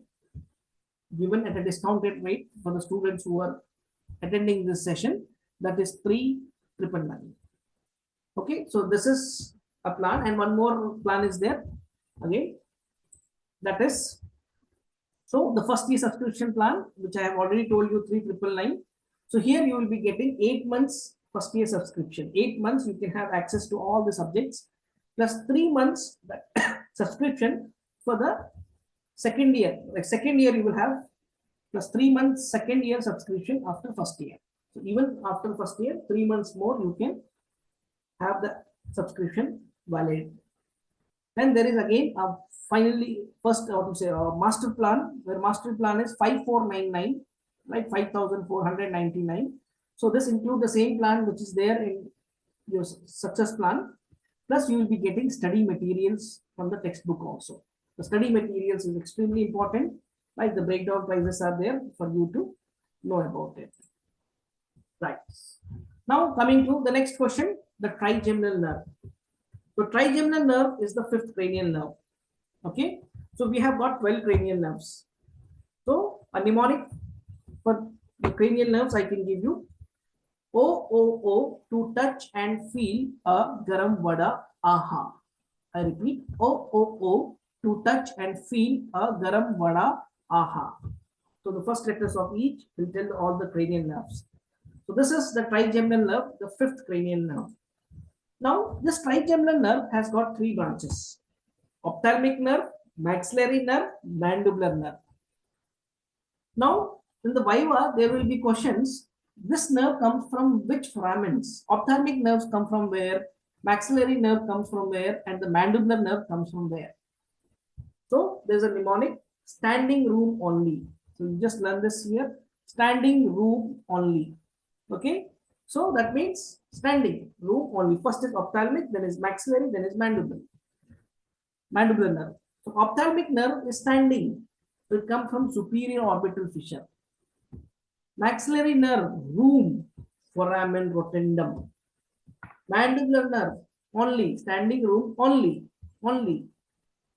given at a discounted rate for the students who are attending this session. That is 3,999. Okay, so this is a plan, and one more plan is there again. That is, so the first year subscription plan, which I have already told you, 3,999. So here you will be getting 8 months first year subscription. 8 months you can have access to all the subjects, plus 3 months subscription for the second year. Like second year you will have plus 3 months second year subscription after first year. So even after first year, 3 months more you can have the subscription valid. Then there is again a finally first master plan, where master plan is 5,499, right? 5,499. So this includes the same plan which is there in your success plan. Plus, you will be getting study materials from the textbook also. The study materials is extremely important. Like the breakdown prices are there for you to know about it. Right. Now coming to the next question, the trigeminal nerve. So trigeminal nerve is the fifth cranial nerve. Okay. So we have got 12 cranial nerves. So a mnemonic for the cranial nerves I can give you. O O O, to touch and feel a garam vada aha. I repeat, O O O, to touch and feel a garam vada aha. So the first letters of each will tell all the cranial nerves. So this is the trigeminal nerve, the fifth cranial nerve. Now this trigeminal nerve has got three branches: ophthalmic nerve, maxillary nerve, mandibular nerve. Now in the Viva there will be questions. This nerve comes from which foramens? Ophthalmic nerves come from where? Maxillary nerve comes from where? And the mandibular nerve comes from where? So there's a mnemonic: standing room only. So you just learn this here: standing room only. Okay, so that means standing room only. First is ophthalmic, then is maxillary, then is mandibular nerve. So ophthalmic nerve is standing. So it comes from superior orbital fissure. Maxillary nerve, room, foramen rotundum. Mandibular nerve, only, standing room, only.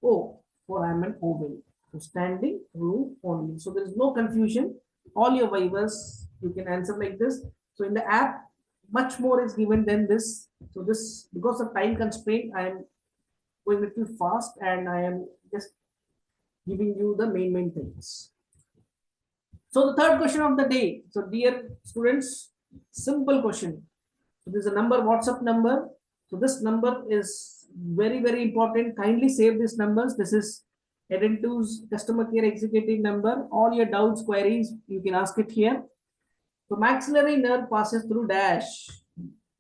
Oh, foramen ovale. So standing room only. So there is no confusion. All your Vivas, you can answer like this. So in the app, much more is given than this. So this, because of time constraint, I am going a little fast and I am just giving you the main things. So the third question of the day. So dear students, simple question. So there's a number, WhatsApp number. So this number is very important. Kindly save these numbers. This is Edentu's customer care executive number. All your doubts, queries, you can ask it here. So maxillary nerve passes through dash.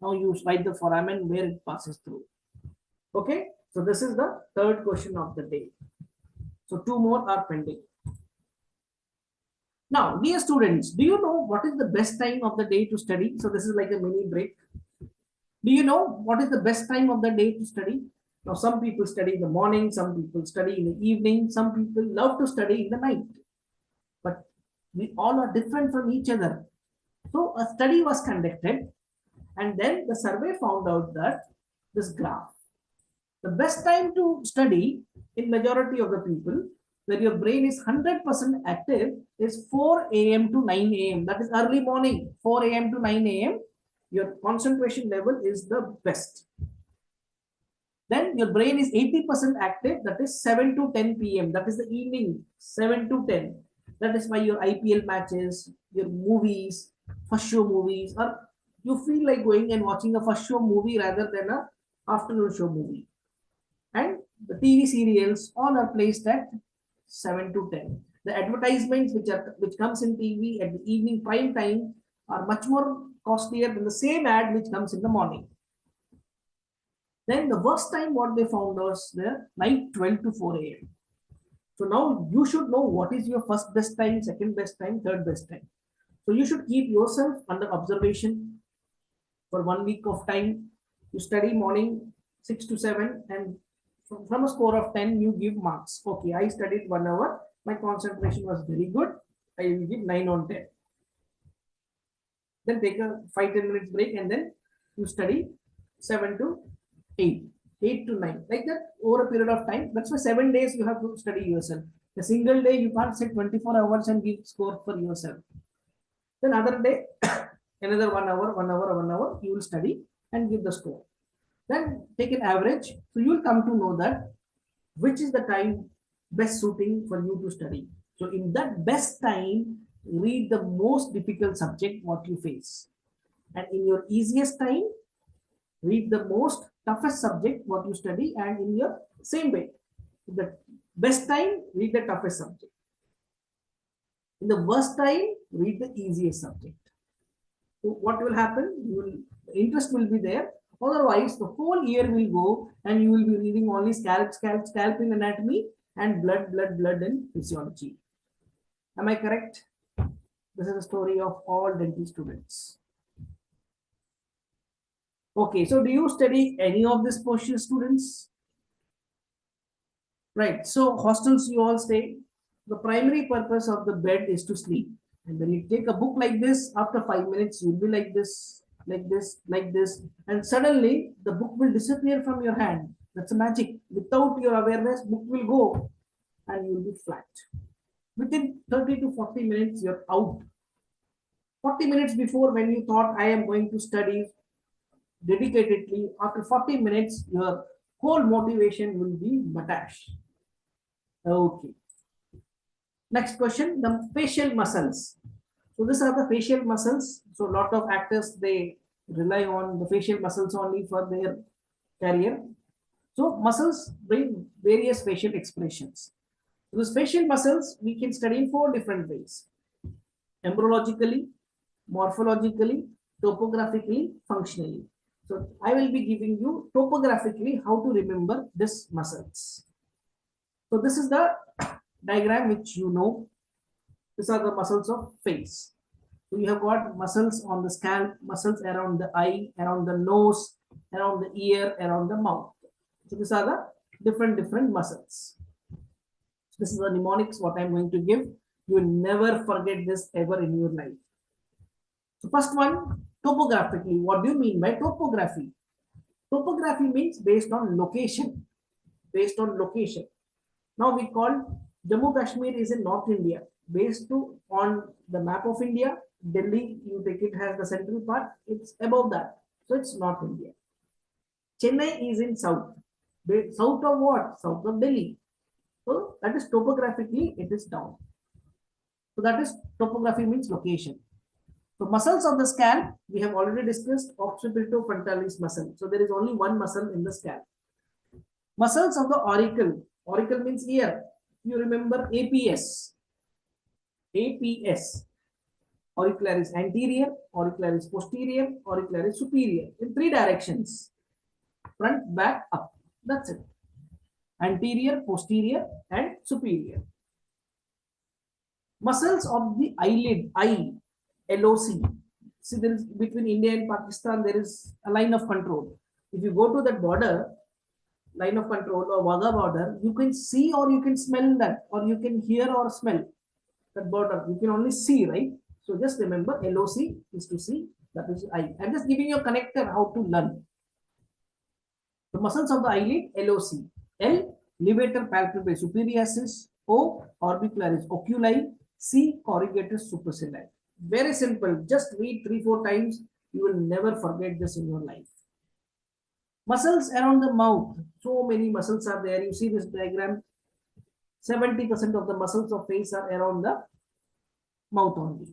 Now you write the foramen where it passes through. Okay. So this is the third question of the day. So two more are pending. Now, dear students, do you know what is the best time of the day to study? So this is like a mini break. Do you know what is the best time of the day to study? Now, some people study in the morning, some people study in the evening, some people love to study in the night. But we all are different from each other. So a study was conducted and then the survey found out that this graph. The best time to study in majority of the people where your brain is 100% active is 4 a.m. to 9 a.m. That is early morning, 4 a.m. to 9 a.m. Your concentration level is the best. Then your brain is 80% active, that is 7 to 10 p.m. That is the evening, 7 to 10. That is why your IPL matches, your movies, first show movies, or you feel like going and watching a first show movie rather than a afternoon show movie. And the TV serials all are placed at 7 to 10. The advertisements which comes in TV at the evening prime time are much more costlier than the same ad which comes in the morning. Then the worst time what they found was the night 12 to 4 a.m. So now you should know what is your first best time, second best time, third best time. So you should keep yourself under observation for 1 week of time. You study morning 6 to 7 and from a score of 10, you give marks. Okay, I studied 1 hour. My concentration was very good. I will give 9 on 10. Then take a 5-10 minutes break and then you study 7 to 8, 8 to 9. Like that over a period of time. That's why 7 days you have to study yourself. A single day you can't sit 24 hours and give score for yourself. Then other day, another 1 hour, you will study and give the score. Then take an average. So you will come to know that which is the time best suiting for you to study. So in that best time, read the most difficult subject what you face. And in your easiest time, read the most toughest subject what you study, and in your same way. The best time, read the toughest subject. In the worst time, read the easiest subject. So what will happen? Interest will be there. Otherwise, the whole year will go and you will be reading only scalp in anatomy and blood in physiology. Am I correct? This is the story of all dental students. Okay, so do you study any of this posture, students? Right. So hostels you all stay. The primary purpose of the bed is to sleep. And when you take a book like this, after 5 minutes, you'll be like this, like this, like this, and suddenly the book will disappear from your hand. That's a magic. Without your awareness, book will go and you'll be flat. Within 30 to 40 minutes, you're out. 40 minutes before, when you thought I am going to study dedicatedly, after 40 minutes, your whole motivation will be matash. Okay. Next question, the facial muscles. So these are the facial muscles. So a lot of actors, they rely on the facial muscles only for their career. So muscles bring various facial expressions. So these facial muscles we can study in 4 different ways: embryologically, morphologically, topographically, functionally. So I will be giving you topographically how to remember these muscles. So this is the diagram which you know. These are the muscles of face. So you have got muscles on the scalp, muscles around the eye, around the nose, around the ear, around the mouth. So these are the different muscles. So this is the mnemonics what I'm going to give. You will never forget this ever in your life. So first one, topographically. What do you mean by topography? Topography means based on location. Based on location. Now we call Jammu Kashmir is in North India. Based on the map of India, Delhi, you take it has the central part, it's above that. So it's North India. Chennai is in south. South of what? South of Delhi. So that is topographically, it is down. So that is topography means location. So muscles of the scalp, we have already discussed occipitofrontalis muscle. So there is only one muscle in the scalp. Muscles of the auricle. Auricle means ear. You remember APS. APS. Auricularis anterior, auricularis posterior, auricularis superior in 3 directions. Front, back, up. That's it. Anterior, posterior, and superior. Muscles of the eyelid, eye, LOC. See, there is between India and Pakistan, there is a line of control. If you go to that border, line of control or Wagah border, you can see or you can smell that, or you can hear or smell that border. You can only see, right? So just remember, LOC is to see, that is eye. I'm just giving you a connector how to learn. The muscles of the eyelid, LOC. L, levator palpebrae superiorus. O, orbicularis oculi. C, corrugatus supercilii. Very simple. Just read 3-4 times. You will never forget this in your life. Muscles around the mouth. So many muscles are there. You see this diagram. 70% of the muscles of face are around the mouth only.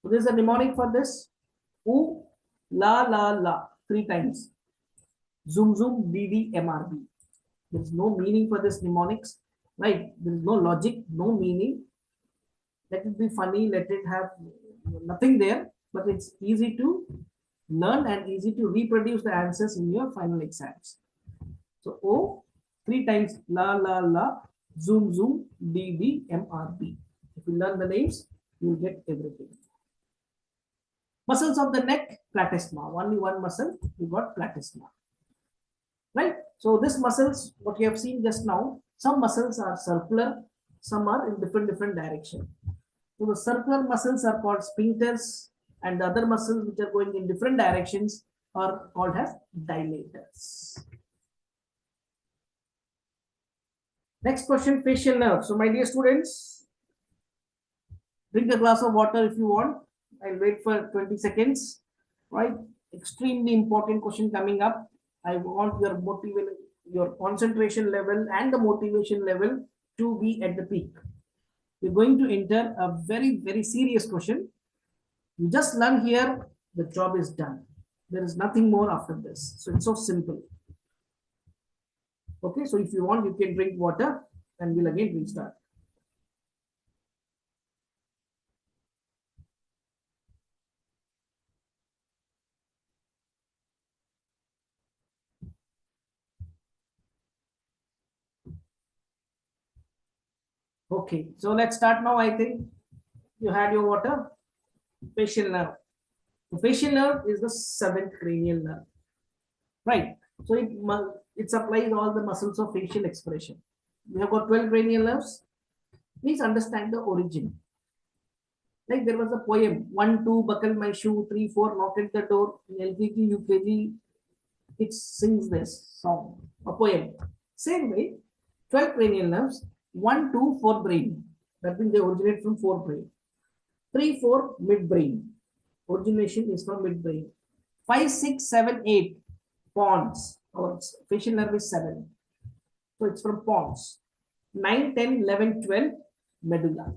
So there is a mnemonic for this. U, la, la, la. 3 times. Zoom, zoom, BD, MRB. There is no meaning for this mnemonics. Right? There is no logic, no meaning. Let it be funny. Let it have nothing there. But it's easy to learn and easy to reproduce the answers in your final exams. So O, 3 times, la, la, la, zoom, zoom, BD, MRB. If you learn the names, you will get everything. Muscles of the neck, platysma. Only one muscle, you got platysma. Right? So these muscles, what you have seen just now, some muscles are circular, some are in different direction. So the circular muscles are called sphincters, and the other muscles which are going in different directions are called as dilators. Next question, facial nerve. So my dear students, drink a glass of water if you want. I'll wait for 20 seconds. Right? Extremely important question coming up. I want your motivation, your concentration level and the motivation level to be at the peak. We're going to enter a very serious question. You just learn here, the job is done. There is nothing more after this. So it's so simple. Okay, so if you want, you can drink water and we'll again restart. Okay, so let's start now. I think you had your water. Facial nerve. The facial nerve is the 7th cranial nerve. right? So it supplies all the muscles of facial expression. We have got 12 cranial nerves. Please understand the origin. Like there was a poem, 1, 2, buckle my shoe, 3, 4, knock at the door. In LKG, UKG, it sings this song, a poem. Same way, 12 cranial nerves, 1, 2, 4 brain. That means they originate from 4 brain. 3, 4 midbrain. Origination is from midbrain. 5, 6, 7, 8 pons. Our facial nerve is 7. So it's from pons. 9, 10, 11, 12 medulla.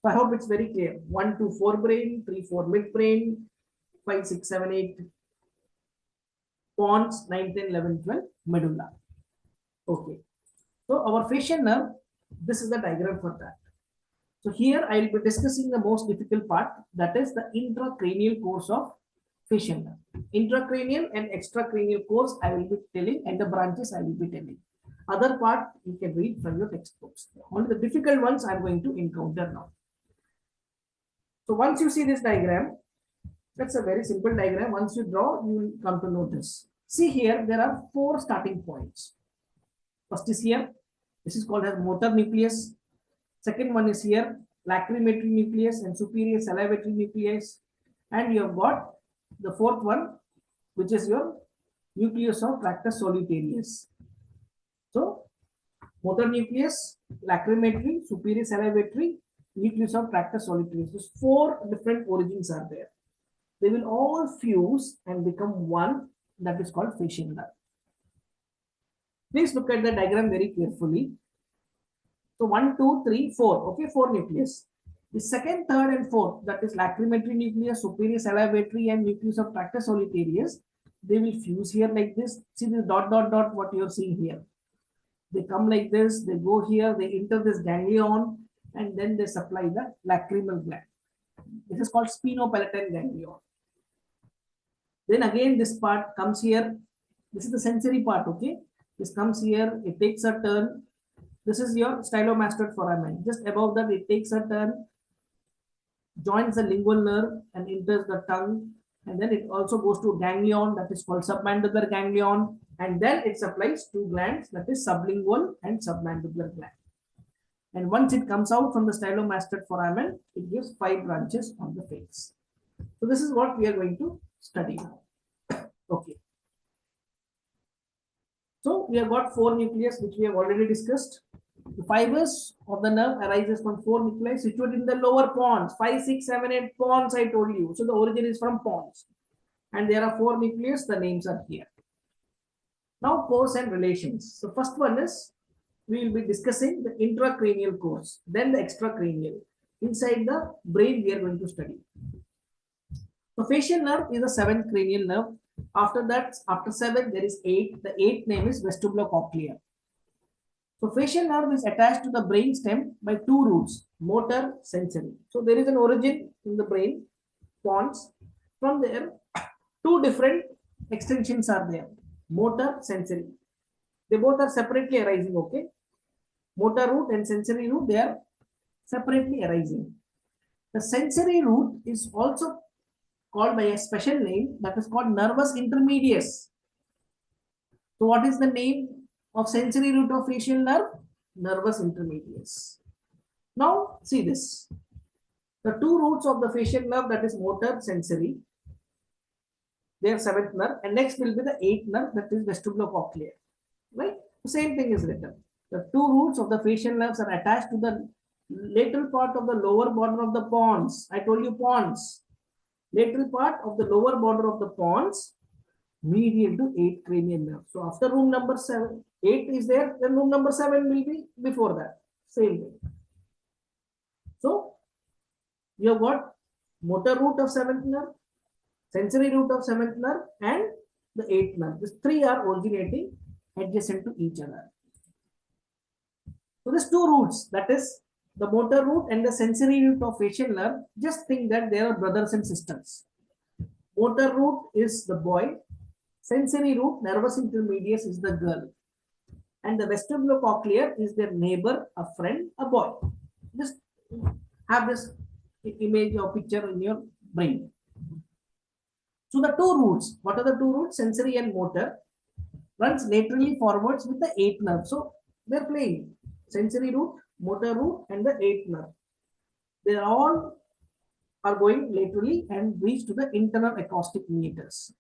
So I hope it's very clear. 1, 2, 4 brain, 3, 4 midbrain, 5, 6, 7, 8 pons, 9, 10, 11, 12 medulla. Okay. So our facial nerve, this is the diagram for that. So here I will be discussing the most difficult part, that is the intracranial course of facial nerve. Intracranial and extracranial course I will be telling, and the branches I will be telling. Other part you can read from your textbooks. Only the difficult ones I am going to encounter now. So once you see this diagram, that's a very simple diagram. Once you draw, you will come to know this. See here, there are 4 starting points. First is here. This is called as motor nucleus. Second one is here, lacrimatory nucleus and superior salivatory nucleus. And you have got the 4th one, which is your nucleus of tractus solitarius. So, motor nucleus, lacrimatory, superior salivatory, nucleus of tractus solitarius. So 4 different origins are there. They will all fuse and become one, that is called facial nerve. Please look at the diagram very carefully. So 1, 2, 3, 4. Okay, 4 nucleus. The second, third, and fourth, that is lacrimatory nucleus, superior salivatory, and nucleus of tractus solitarius, they will fuse here like this. See this dot, dot, dot, what you are seeing here. They come like this, they go here, they enter this ganglion, and then they supply the lacrimal gland. This is called sphenopalatine ganglion. Then again, this part comes here. This is the sensory part, okay? This comes here, it takes a turn. This is your stylomastoid foramen. Just above that, it takes a turn, joins the lingual nerve and enters the tongue. And then it also goes to ganglion, that is called submandibular ganglion. And then it supplies 2 glands, that is sublingual and submandibular gland. And once it comes out from the stylomastoid foramen, it gives 5 branches on the face. So this is what we are going to study now. Okay. So we have got 4 nucleus, which we have already discussed. The fibers of the nerve arises from 4 nuclei situated in the lower pons. 5, 6, 7, 8 pons I told you. So the origin is from pons. And there are 4 nucleus, the names are here. Now course and relations. So first one is, we will be discussing the intracranial course, then the extracranial. Inside the brain we are going to study. So facial nerve is the 7th cranial nerve. After that, after 7, there is 8. The 8th name is vestibulocochlear. So facial nerve is attached to the brain stem by 2 roots, motor, sensory. So there is an origin in the brain, pons. From there, 2 different extensions are there, motor, sensory. They both are separately arising, okay? Motor root and sensory root, they are separately arising. The sensory root is also called by a special name, that is called nervus intermedius. So what is the name of sensory root of facial nerve? Nervus intermedius. Now see this. The 2 roots of the facial nerve, that is motor, sensory, they are 7th nerve, and next will be the 8th nerve, that is vestibulocochlear. Right? The same thing is written. The 2 roots of the facial nerves are attached to the lateral part of the lower border of the pons. I told you pons. Lateral part of the lower border of the pons, medial to 8 cranial nerve. So after room number 7, 8 is there, then room number 7 will be before that. Same way. So you have got motor root of 7th nerve, sensory root of 7th nerve, and the 8th nerve. These 3 are originating adjacent to each other. So these 2 roots, that is the motor root and the sensory root of facial nerve, just think that they are brothers and sisters. Motor root is the boy, sensory root, nervus intermedius, is the girl, and the vestibulocochlear is their neighbor, a friend, a boy. Just have this image or picture in your brain. So the two roots, what are the two roots? Sensory and motor, runs laterally forwards with the eighth nerve. So they're playing sensory root, motor root, and the eighth nerve. They all are going laterally and reach to the internal acoustic meatus.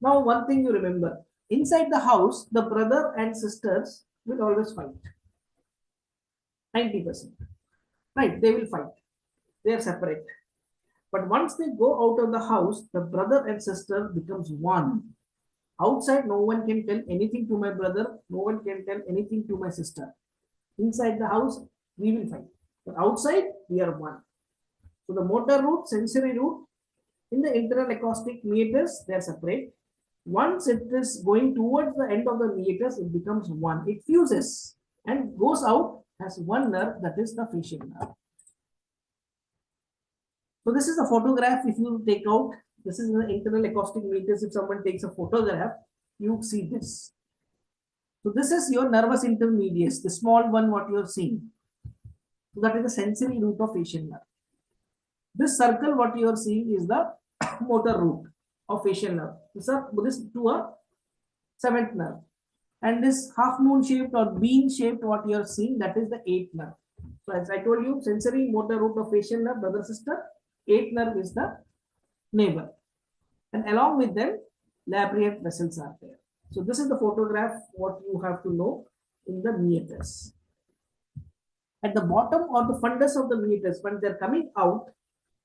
Now, one thing you remember, inside the house, the brother and sisters will always fight. 90%. Right? They will fight. They are separate. But once they go out of the house, the brother and sister becomes one. Outside, no one can tell anything to my brother. No one can tell anything to my sister. Inside the house, we will fight. But outside, we are one. So the motor root, sensory root, in the internal acoustic meatus, they are separate. Once it is going towards the end of the meatus, it becomes one. It fuses and goes out as one nerve, that is the facial nerve. So this is a photograph. If you take out, this is the internal acoustic meatus. If someone takes a photograph, you see this. So this is your nervus intermedius, the small one what you are seeing. So that is the sensory root of facial nerve. This circle what you are seeing is the motor root of facial nerve. This to a seventh nerve. And this half moon shaped or bean shaped what you are seeing, that is the eighth nerve. So as I told you, sensory motor root of facial nerve, brother sister, eighth nerve is the neighbor. And along with them, labyrinth vessels are there. So this is the photograph what you have to know in the meatus. At the bottom or the fundus of the meatus, when they're coming out,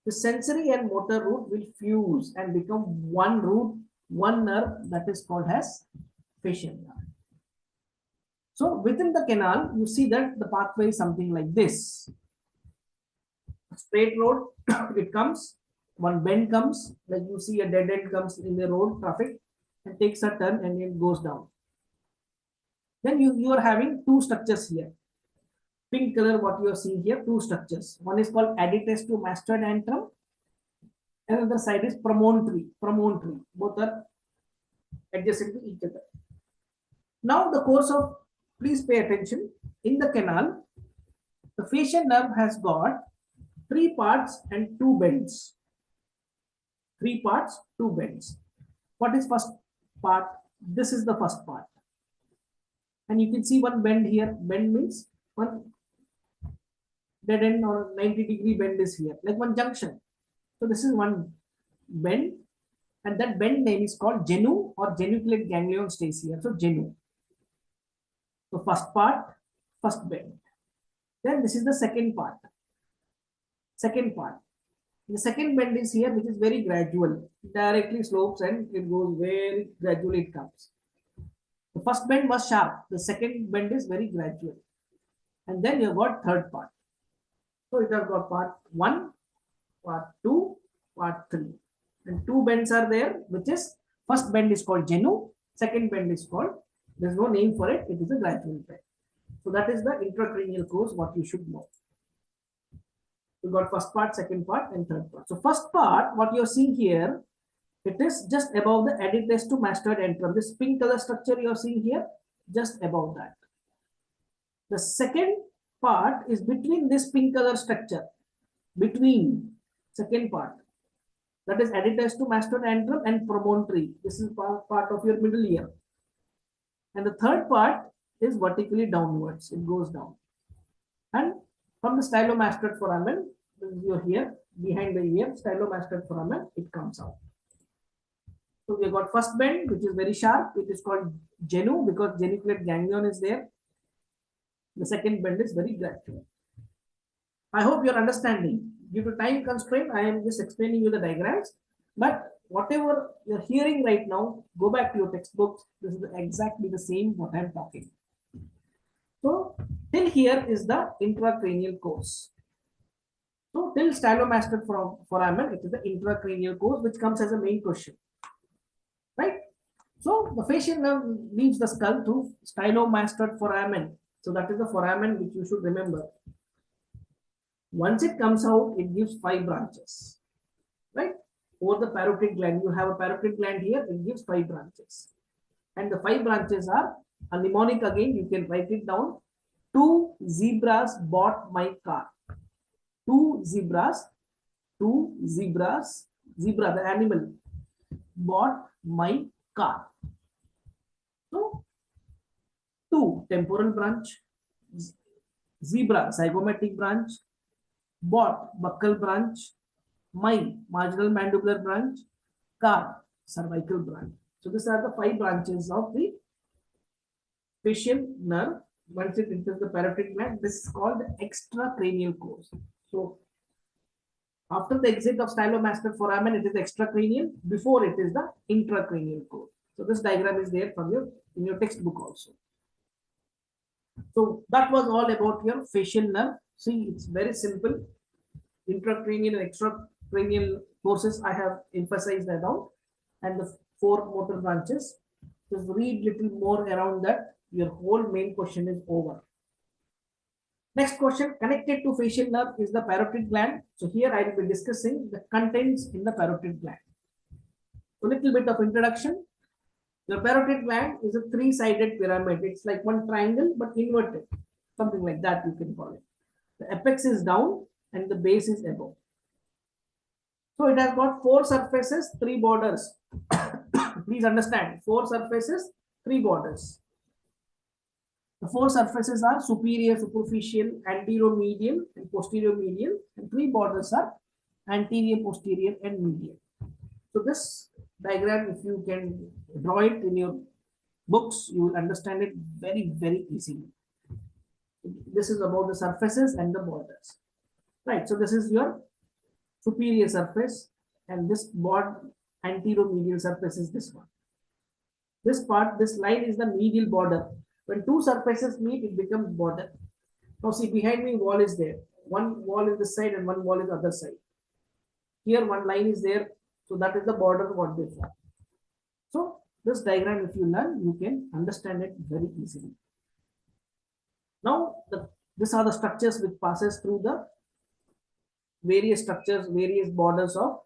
the sensory and motor root will fuse and become one root, one nerve, that is called as facial nerve. So within the canal, you see that the pathway is something like this. Straight road, it comes, one bend comes, like you see a dead end comes in the road traffic and takes a turn and it goes down. Then you are having two structures here. Pink color, what you are seeing here, two structures. One is called additus to mastoid antrum. Another side is promontory. Both are adjacent to each other. Now the course of, please pay attention, in the canal, the facial nerve has got 3 parts and 2 bends. 3 parts, 2 bends. What is first part? This is the first part. And you can see one bend here. Bend means one dead end or 90-degree bend is here, like one junction. So this is one bend, and that bend name is called genu or geniculate ganglion stays here. So genu. So first part, first bend. Then this is the second part. Second part. The second bend is here, which is very gradual. It directly slopes and it goes very gradually it comes. The first bend was sharp. The second bend is very gradual. And then you have got third part. So it has got part 1, part 2, part 3. And 2 bends are there, which is first bend is called genu, second bend is called, there's no name for it, it is a gradual bend. So that is the intracranial course, what you should know. You got first part, second part, and third part. So first part, what you're seeing here, it is just above the additus to mastoid antrum. This pink color structure you're seeing here, just above that. The second part is between this pink color structure, between second part, that is additus to mastoid antrum and promontory. This is part of your middle ear. And the third part is vertically downwards, it goes down. And from the stylomastoid foramen, you're here, behind the ear, stylomastoid foramen, it comes out. So we have got first bend, which is very sharp. It is called genu because geniculate ganglion is there. The second bend is very gradual. I hope you're understanding. Due to time constraint, I am just explaining you the diagrams. But whatever you're hearing right now, go back to your textbooks. This is exactly the same what I'm talking. So till here is the intracranial course. So till stylomastoid foramen, it is the intracranial course which comes as a main question. Right? So the facial nerve leaves the skull through stylomastoid foramen. So that is the foramen which you should remember. Once it comes out, it gives 5 branches. Right? Over the parotid gland, you have a parotid gland here, it gives 5 branches. And the 5 branches are a mnemonic again, you can write it down. 2 zebras bought my car. 2 zebras, zebra, the animal, bought my car. So, 2 temporal branch, zebra zygomatic branch, bought buccal branch, my marginal mandibular branch, car cervical branch. So these are the 5 branches of the facial nerve. Once it enters the parotid gland, this is called the extracranial course. So after the exit of stylomastoid foramen, it is extracranial. Before it is the intracranial course. So this diagram is there from in your textbook also. So that was all about your facial nerve. See, it's very simple. Intracranial and extracranial courses I have emphasized that out, and the 4 motor branches. Just read little more around that. Your whole main question is over. Next question, connected to facial nerve is the parotid gland. So here I will be discussing the contents in the parotid gland. A little bit of introduction. The parotid gland is a 3-sided pyramid. It's like one triangle but inverted, something like that you can call it. The apex is down and the base is above. So it has got 4 surfaces, 3 borders. Please understand, 4 surfaces, 3 borders. The 4 surfaces are superior, superficial, anterior medial, and posterior medial, and 3 borders are anterior, posterior, and medial. So this diagram, if you can draw it in your books, you will understand it very, very easily. This is about the surfaces and the borders. Right, so this is your superior surface, and this anterior medial surface is this one. This part, this line is the medial border. When 2 surfaces meet, it becomes border. Now see, behind me wall is there. One wall is this side and one wall is the other side. Here one line is there, so that is the border what they form. So this diagram, if you learn, you can understand it very easily. Now these are the structures which passes through the various structures, various borders of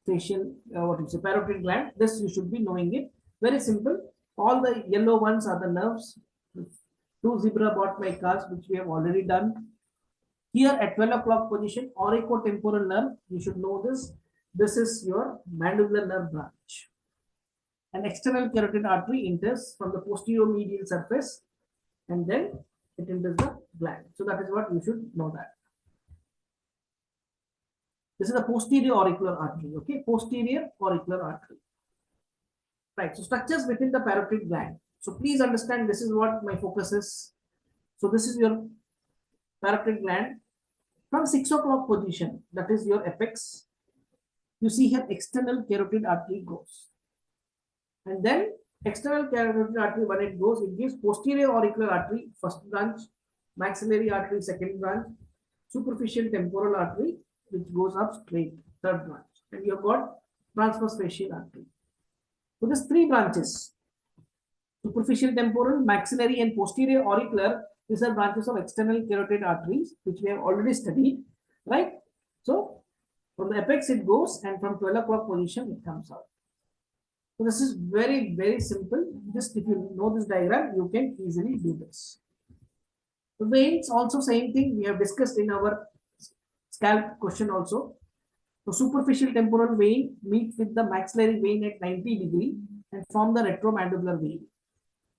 facial, parotid gland. This you should be knowing it. Very simple. All the yellow ones are the nerves. 2 zebra bought my cars, which we have already done. Here at 12 o'clock position, auriculotemporal nerve, you should know this. This is your mandibular nerve branch. An external carotid artery enters from the posterior medial surface, and then it enters the gland. So that is what you should know that. This is the posterior auricular artery. Okay, posterior auricular artery. Right. So structures within the parotid gland. So please understand, this is what my focus is. So this is your parotid gland. From 6 o'clock position, that is your apex. You see here external carotid artery goes. And then external carotid artery, when it goes, it gives posterior auricular artery, first branch, maxillary artery, second branch, superficial temporal artery, which goes up straight, third branch. And you have got transverse facial artery. So there's 3 branches. Superficial temporal, maxillary, and posterior auricular. These are branches of external carotid arteries, which we have already studied, right? So from the apex it goes, and from 12 o'clock position it comes out. So this is very, very simple. Just if you know this diagram, you can easily do this. The veins also same thing we have discussed in our scalp question also. So superficial temporal vein meets with the maxillary vein at 90 degree and form the retromandibular vein.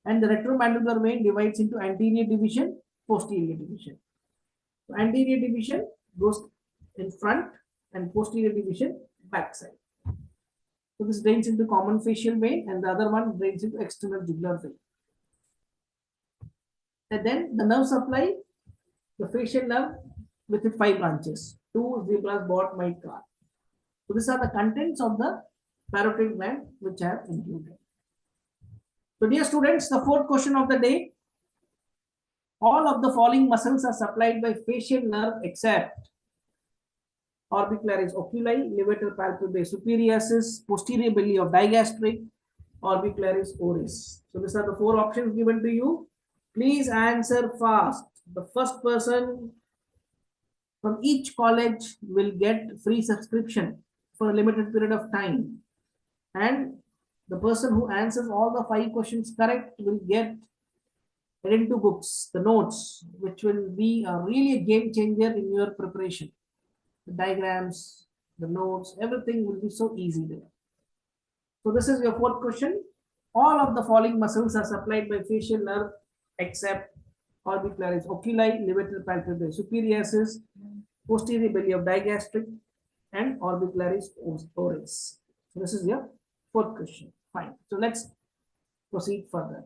And the retromandibular vein divides into anterior division, posterior division. So anterior division goes in front and posterior division back side. So this drains into common facial vein and the other one drains into external jugular vein. And then the nerve supply, the facial nerve with its 5 branches. 2 zebras bought my car. So these are the contents of the parotid gland which I have included. So dear students, the 4th question of the day. All of the following muscles are supplied by facial nerve except orbicularis oculi, levator palpebrae superioris, posterior belly of digastric, orbicularis oris. So these are the 4 options given to you. Please answer fast. The first person from each college will get free subscription for a limited period of time. And the person who answers all the 5 questions correct will get Edentu books, the notes, which will be really a game changer in your preparation. The diagrams, the notes, everything will be so easy there. So this is your fourth question. All of the following muscles are supplied by facial nerve except orbicularis oculi, levator palpebral superiorus, posterior belly of digastric, and orbicularis oris. So this is your fourth question. Fine. So let's proceed further.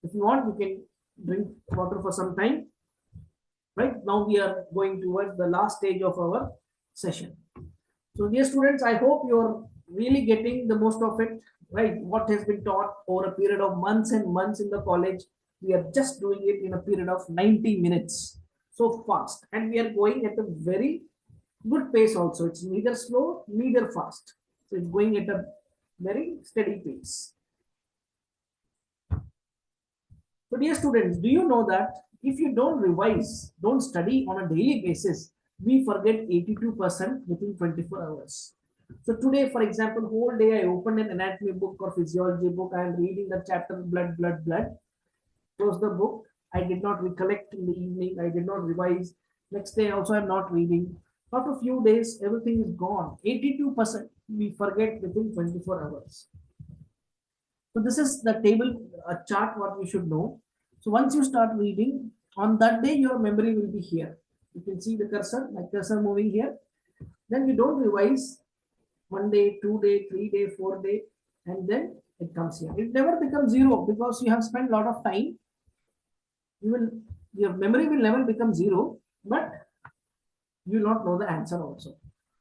If you want, you can drink water for some time. Right now, we are going towards the last stage of our session. So, dear students, I hope you're really getting the most of it. Right, what has been taught over a period of months and months in the college, we are just doing it in a period of 90 minutes. So fast, and we are going at a very good pace also. It's neither slow, neither fast. So it's going at a very steady pace. So dear students, do you know that if you don't revise, don't study on a daily basis, we forget 82% within 24 hours. So today, for example, whole day I opened an anatomy book or physiology book. I am reading the chapter blood, blood, blood. Close the book. I did not recollect in the evening. I did not revise. Next day also I'm not reading. After a few days, everything is gone. 82% we forget within 24 hours. So this is the table, a chart what we should know. So once you start reading, on that day your memory will be here. You can see the cursor, my cursor moving here. Then you don't revise 1 day, 2 day, 3 day, 4 day, and then it comes here. It never becomes zero because you have spent a lot of time. Your memory will never become zero, but you will not know the answer also.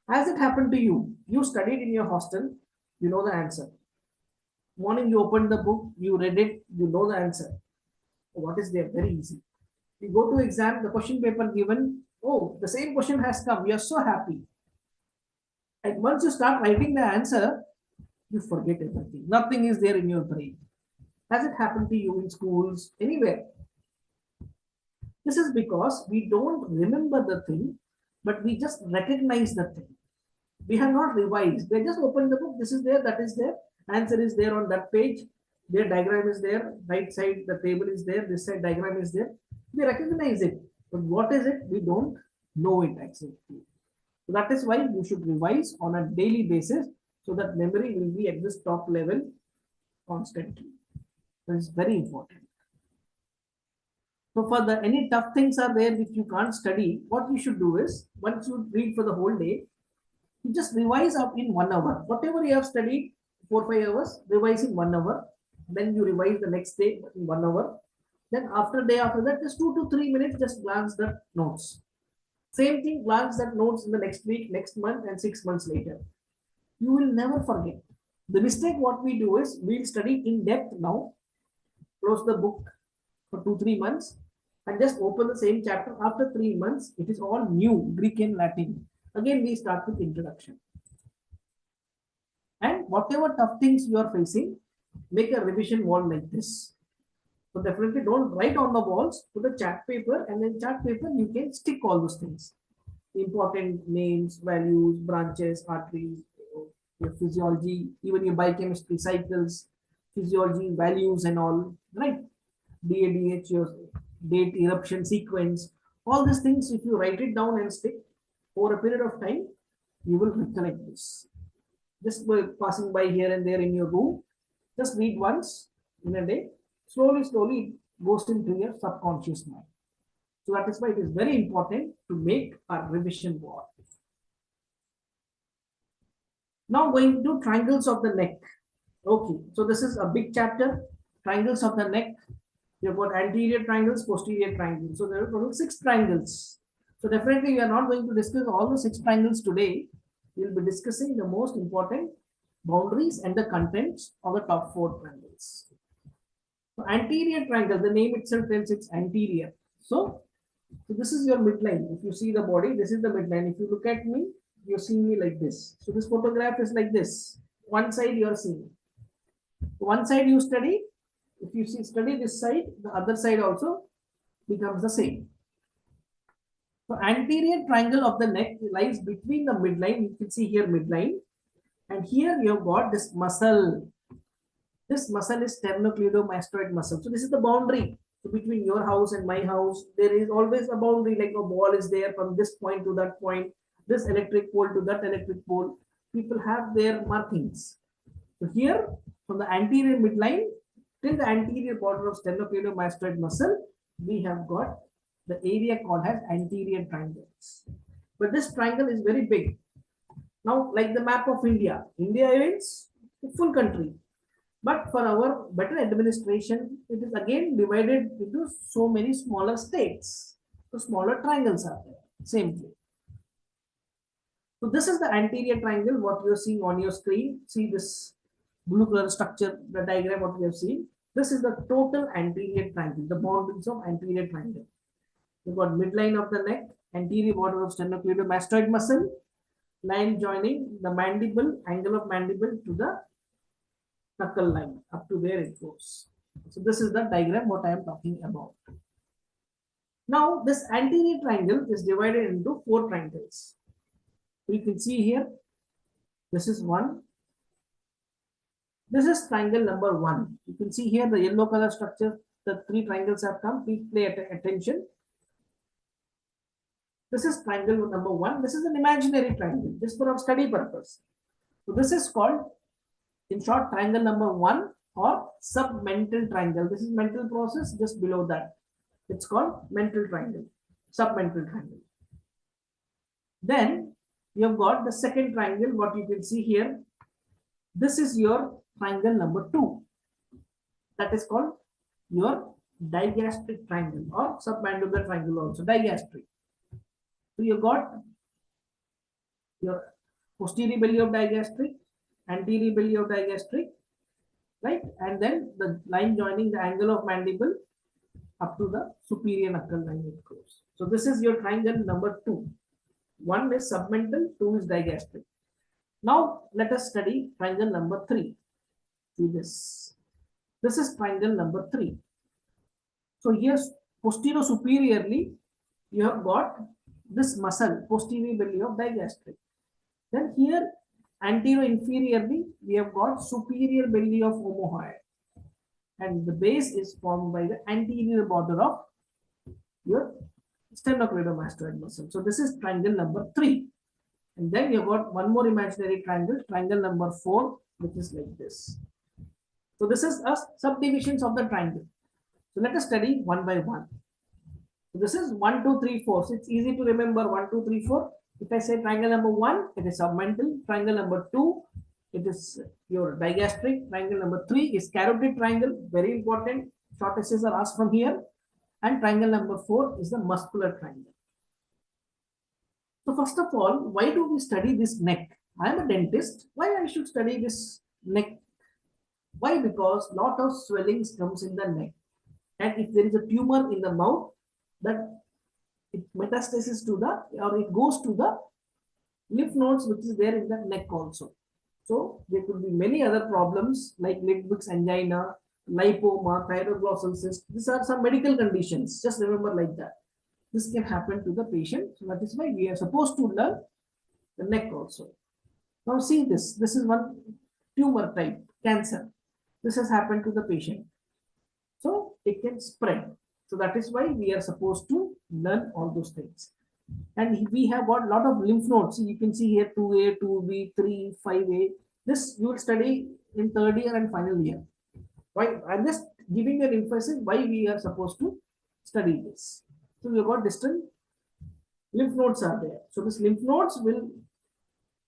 As it happened to you, you studied in your hostel, you know the answer. Morning you opened the book, you read it, you know the answer. What is there? Very easy. You go to exam, the question paper given, oh, the same question has come. You are so happy. And once you start writing the answer, you forget everything. Nothing is there in your brain. Has it happened to you in schools, anywhere? This is because we don't remember the thing, but we just recognize the thing. We have not revised. They just opened the book. This is there, that is there. Answer is there on that page. Their diagram is there. Right side, the table is there. This side, diagram is there. We recognize it. But what is it? We don't know it actually. So that is why you should revise on a daily basis so that memory will be at this top level constantly. That is very important. So for the any tough things are there which you can't study, what you should do is once you read for the whole day, you just revise up in 1 hour. Whatever you have studied 4-5 hours, revise in 1 hour. Then you revise the next day in 1 hour. Then after that, just 2 to 3 minutes, just glance the notes. Same thing, glance that notes in the next week, next month, and 6 months later. You will never forget. The mistake what we do is we'll study in depth now, close the book for 2-3 months, and just open the same chapter. After 3 months, it is all new, Greek and Latin. Again, we start with introduction. And whatever tough things you are facing, make a revision wall like this. So definitely don't write on the walls, put a chart paper, and then chart paper you can stick all those things. Important names, values, branches, arteries, your physiology, even your biochemistry cycles, physiology, values and all, right? DADH, your date, eruption sequence, all these things, if you write it down and stick over a period of time, you will recollect this. Just passing by here and there in your room, just read once in a day. Slowly, it goes into your subconscious mind. So that is why it is very important to make a revision wall. Now going to triangles of the neck. Okay, so this is a big chapter. Triangles of the neck. You've got anterior triangles, posterior triangles. So there are total 6 triangles. So definitely we are not going to discuss all the 6 triangles today. We will be discussing the most important boundaries and the contents of the top 4 triangles. So anterior triangle, the name itself tells it's anterior. So this is your midline. If you see the body, this is the midline. If you look at me, you see me like this. So this photograph is like this. One side you are seeing. One side you study. If you study this side, the other side also becomes the same. So anterior triangle of the neck lies between the midline. You can see here midline. And here you have got this muscle. This muscle is sternocleidomastoid muscle. So this is the boundary. So between your house and my house, there is always a boundary, like a wall is there from this point to that point, this electric pole to that electric pole. People have their markings. So here, from the anterior midline till the anterior border of sternocleidomastoid muscle, we have got the area called as anterior triangles. But this triangle is very big. Now, like the map of India, India is a full country. But for our better administration, it is again divided into so many smaller states. So smaller triangles are there. Same thing. So this is the anterior triangle, what you are seeing on your screen. See this blue color structure, the diagram what we have seen. This is the total anterior triangle, the boundaries of anterior triangle. You've got midline of the neck, anterior border of sternocleidomastoid muscle, line joining the mandible, angle of mandible to the knuckle line, up to where it goes. So this is the diagram what I am talking about. Now this anterior triangle is divided into 4 triangles. You can see here, this is one. This is triangle number 1. You can see here the yellow color structure, the 3 triangles have come. Please pay attention. This is triangle number 1. This is an imaginary triangle, just for our study purpose. So this is called, in short, triangle number 1 or submental triangle. This is mental process just below that. It's called mental triangle, submental triangle. Then you have got the second triangle, what you can see here. This is your triangle number 2. That is called your digastric triangle or submandibular triangle also, digastric. So you got your posterior belly of digastric, anterior belly of digastric, right? And then the line joining the angle of mandible up to the superior knuckle line it goes. So this is your triangle number 2. 1 is submental, 2 is digastric. Now let us study triangle number 3. See this. This is triangle number 3. So here posterior superiorly you have got this muscle, posterior belly of digastric. Then here anterior inferiorly we have got superior belly of omohyoid. And the base is formed by the anterior border of your sternocleidomastoid muscle. So this is triangle number 3. And then you have got one more imaginary triangle, triangle number 4, which is like this. So this is a subdivisions of the triangle. So let us study one by one. So this is 1, 2, 3, 4. So it's easy to remember 1, 2, 3, 4. If I say triangle number 1, it is submental. Triangle number 2, it is your digastric. Triangle number 3 is carotid triangle. Very important. Short essays are asked from here. And triangle number 4 is the muscular triangle. So first of all, why do we study this neck? I am a dentist. Why I should study this neck? Why? Because lot of swellings comes in the neck. And if there is a tumor in the mouth, that it metastasis to the, or it goes to the lymph nodes which is there in the neck also. So there could be many other problems like Liebig's angina, lipoma, thyroglossal cyst. These are some medical conditions. Just remember like that. This can happen to the patient. So that is why we are supposed to learn the neck also. Now see this. This is one tumor type, cancer. This has happened to the patient. So it can spread. So that is why we are supposed to learn all those things. And we have got a lot of lymph nodes. You can see here 2A, 2B, 3, 5A. This you will study in 3rd year and final year. Why? I'm just giving an emphasis why we are supposed to study this. So we have got distant lymph nodes are there. So this lymph nodes will,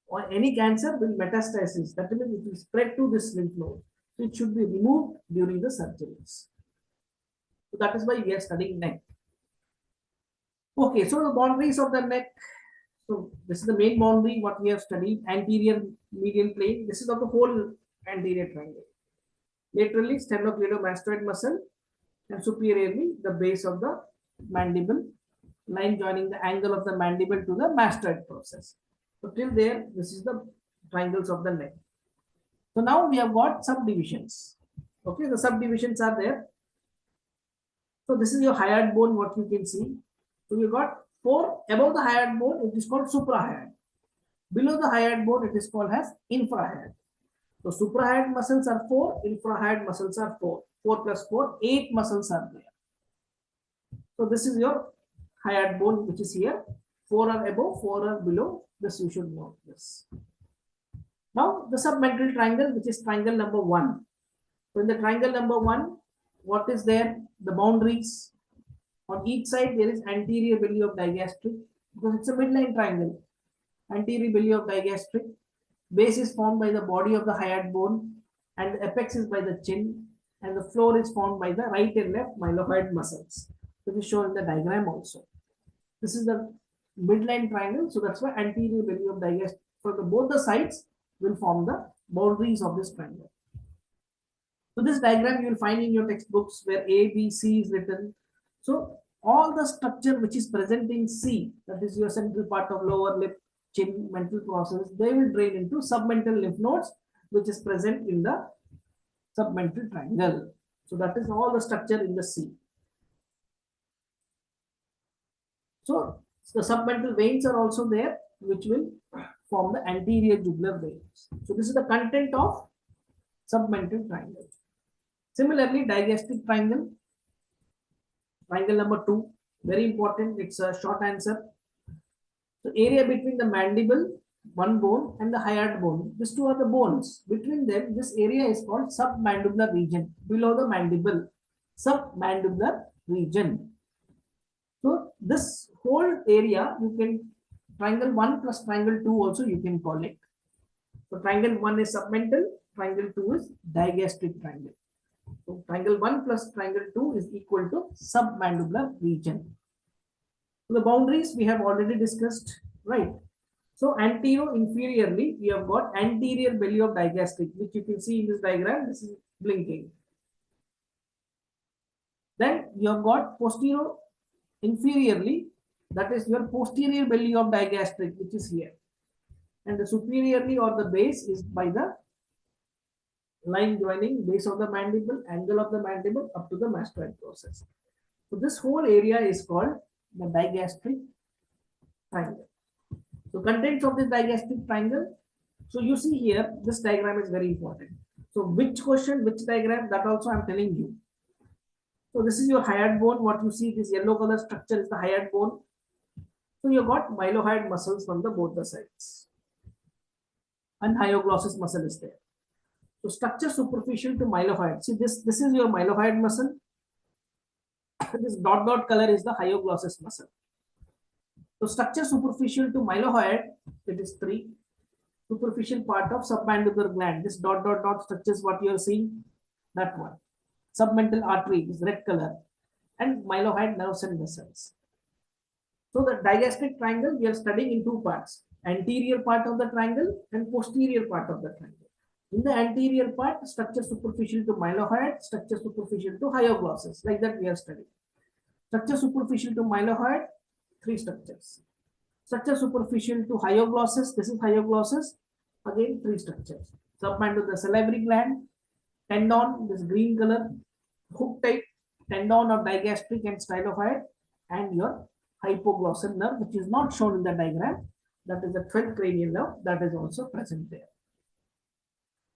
or any cancer will metastasis. That means it will spread to this lymph node. So it should be removed during the surgeries. So that is why we are studying neck. Okay, so the boundaries of the neck. So this is the main boundary what we have studied. Anterior median plane. This is of the whole anterior triangle. Laterally sternocleidomastoid muscle, and superiorly the base of the mandible, line joining the angle of the mandible to the mastoid process. So till there, this is the triangles of the neck. So now we have got subdivisions. Okay, the subdivisions are there. So this is your hyoid bone, what you can see. So you got 4 above the hyoid bone, it is called suprahyoid. Below the hyoid bone, it is called as infrahyoid. So suprahyoid muscles are 4, infrahyoid muscles are 4. 4 plus 4, 8 muscles are there. So this is your hyoid bone, which is here. 4 are above, 4 are below. This you should know this. Now the submental triangle, which is triangle number 1. So in the triangle number 1, what is there? The boundaries. On each side there is anterior belly of digastric, because it's a midline triangle. Anterior belly of digastric. Base is formed by the body of the hyoid bone, and the apex is by the chin, and the floor is formed by the right and left mylohyoid muscles. This is shown in the diagram also. This is the midline triangle, so that's why anterior belly of digastric for both the sides will form the boundaries of this triangle. So this diagram you will find in your textbooks where A, B, C is written. So all the structure which is present in C, that is your central part of lower lip, chin, mental process, they will drain into submental lymph nodes, which is present in the submental triangle. So that is all the structure in the C. So the submental veins are also there, which will form the anterior jugular veins. So this is the content of submental triangle. Similarly, digastric triangle, triangle number 2, very important, it's a short answer. So area between the mandible, one bone, and the hyoid bone, these two are the bones. Between them, this area is called submandibular region, below the mandible, submandibular region. So this whole area, you can, triangle 1 plus triangle 2 also you can call it. So triangle 1 is submental, triangle 2 is digastric triangle. So triangle 1 plus triangle 2 is equal to submandibular region. So the boundaries we have already discussed, right? So anterior-inferiorly, we have got anterior belly of digastric, which you can see in this diagram. This is blinking. Then you have got posterior-inferiorly, that is your posterior belly of digastric, which is here. And the superiorly or the base is by the line joining base of the mandible, angle of the mandible up to the mastoid process. So this whole area is called the digastric triangle. So contents of this digastric triangle. So you see here, this diagram is very important. So which question, which diagram, that also I'm telling you. So this is your hyoid bone. What you see, this yellow color structure is the hyoid bone. So you got mylohyoid muscles from the both the sides. And hyoglossus muscle is there. So structure superficial to mylohyoid. See this is your mylohyoid muscle. This dot color is the hyoglossus muscle. So structure superficial to mylohyoid, it is 3. Superficial part of submandibular gland. This dot structures what you are seeing, that one. Submental artery is red color, and mylohyoid nerves and vessels. So the digastric triangle we are studying in 2 parts: anterior part of the triangle and posterior part of the triangle. In the anterior part, structure superficial to mylohyoid, structure superficial to hyoglossus, like that we are studying. Structure superficial to mylohyoid, 3 structures. Structure superficial to hyoglossus, this is hyoglossus, again 3 structures. Submandibular salivary gland, tendon, this green color, hook type, tendon of digastric and stylohyoid, and your hypoglossal nerve, which is not shown in the diagram. That is the 12th cranial nerve that is also present there.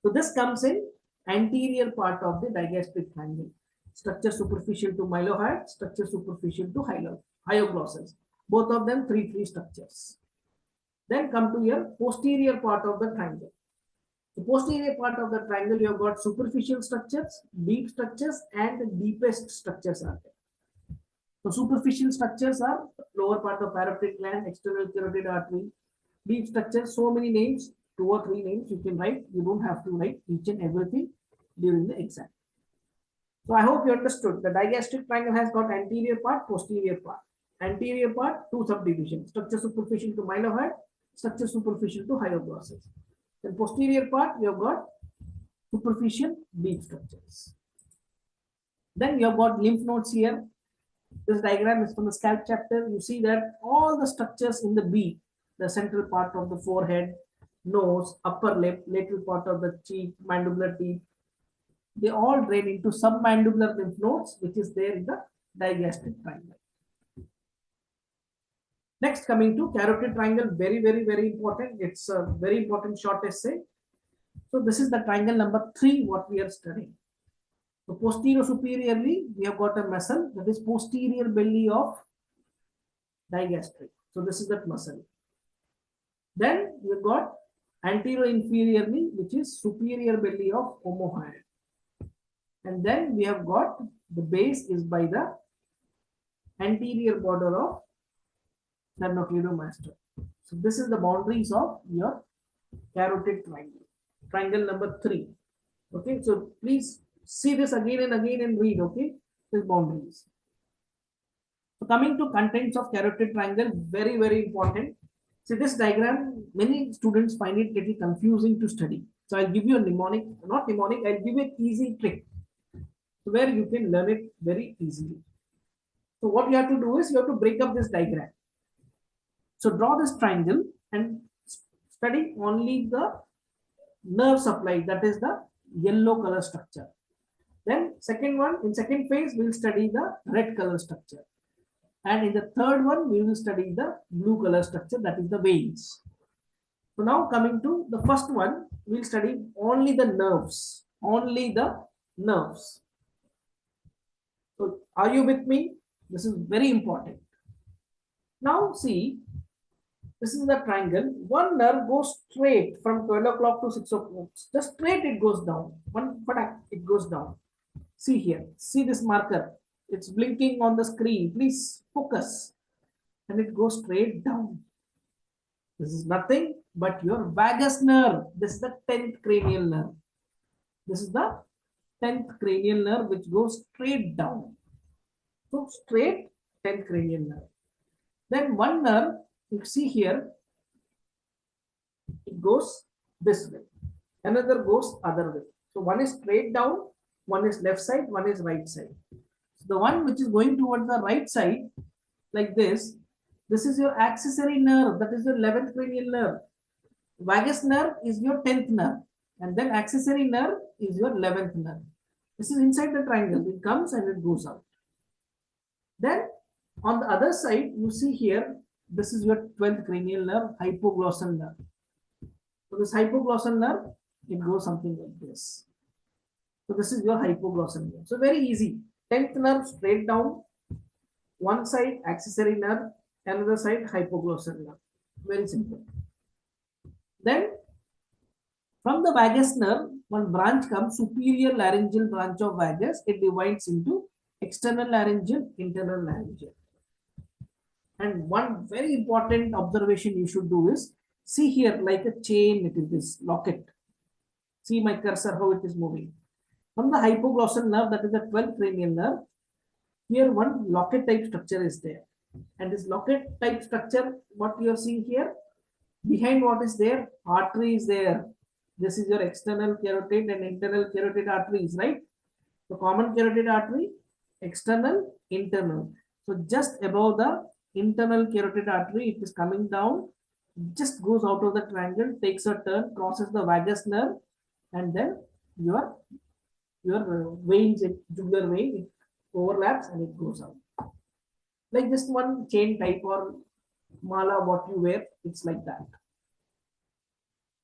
So this comes in anterior part of the digastric triangle. Structure superficial to mylohyoid, structure superficial to hyoglossus. Both of them 3 structures. Then come to your posterior part of the triangle. The posterior part of the triangle, you have got superficial structures, deep structures, and the deepest structures are there. So superficial structures are lower part of parotid gland, external carotid artery. Deep structures, so many names, 2 or 3 names you can write. You don't have to write each and everything during the exam. So I hope you understood. The digastric triangle has got anterior part, posterior part. Anterior part, 2 subdivisions: structure superficial to mylohyoid, structure superficial to hyoglossus. Then posterior part, you have got superficial deep structures. Then you have got lymph nodes here. This diagram is from the scalp chapter. You see that all the structures in the B, the central part of the forehead, nose, upper lip, lateral part of the cheek, mandibular teeth, they all drain into submandibular lymph nodes, which is there in the digastric triangle. Next, coming to carotid triangle, very important. It's a very important short essay. So this is the triangle number 3, what we are studying. So posterior superiorly, we have got a muscle, that is posterior belly of digastric. So this is that muscle. Then we've got Antero-inferiorly, which is superior belly of omohyoid. And then we have got the base is by the anterior border of sternocleidomastoid. So this is the boundaries of your carotid triangle. Triangle number 3. Okay, so please see this again and again and read. Okay, these boundaries. So coming to contents of carotid triangle, very important. See this diagram, many students find it little confusing to study. So I'll give you a mnemonic, not mnemonic, I'll give you an easy trick where you can learn it very easily. So what you have to do is you have to break up this diagram. So draw this triangle and study only the nerve supply, that is the yellow color structure. Then second one, in second phase, we will study the red color structure. And in the third one, we will study the blue color structure, that is the veins. So now coming to the first one, we will study only the nerves, only the nerves. So are you with me? This is very important. Now see, this is the triangle. One nerve goes straight from 12 o'clock to 6 o'clock. Just straight it goes down. One patak, it goes down. See here. See this marker. It's blinking on the screen. Please focus. And it goes straight down. This is nothing but your vagus nerve. This is the 10th cranial nerve. This is the 10th cranial nerve which goes straight down. So straight 10th cranial nerve. Then one nerve, you see here, it goes this way. Another goes other way. So one is straight down, one is left side, one is right side. So the one which is going towards the right side, like this is your accessory nerve, that is your 11th cranial nerve. Vagus nerve is your 10th nerve, and then accessory nerve is your 11th nerve. This is inside the triangle. It comes and it goes out. Then on the other side, you see here, this is your 12th cranial nerve, hypoglossal nerve. So this hypoglossal nerve, it goes something like this. So this is your hypoglossal nerve. So very easy. 10th nerve straight down, one side accessory nerve, another side hypoglossal nerve. Very simple. Then from the vagus nerve, one branch comes, superior laryngeal branch of vagus. It divides into external laryngeal, internal laryngeal. And one very important observation you should do is, see here like a chain, it is this locket. See my cursor, how it is moving. From the hypoglossal nerve, that is the 12th cranial nerve, here one locket type structure is there. And this locket type structure, what you are seeing here, behind what is there? Artery is there. This is your external carotid and internal carotid arteries, right? So common carotid artery, external, internal. So just above the internal carotid artery, it is coming down, just goes out of the triangle, takes a turn, crosses the vagus nerve, and then your veins, jugular vein, it overlaps and it goes out. Like this one chain type or mala what you wear, it's like that.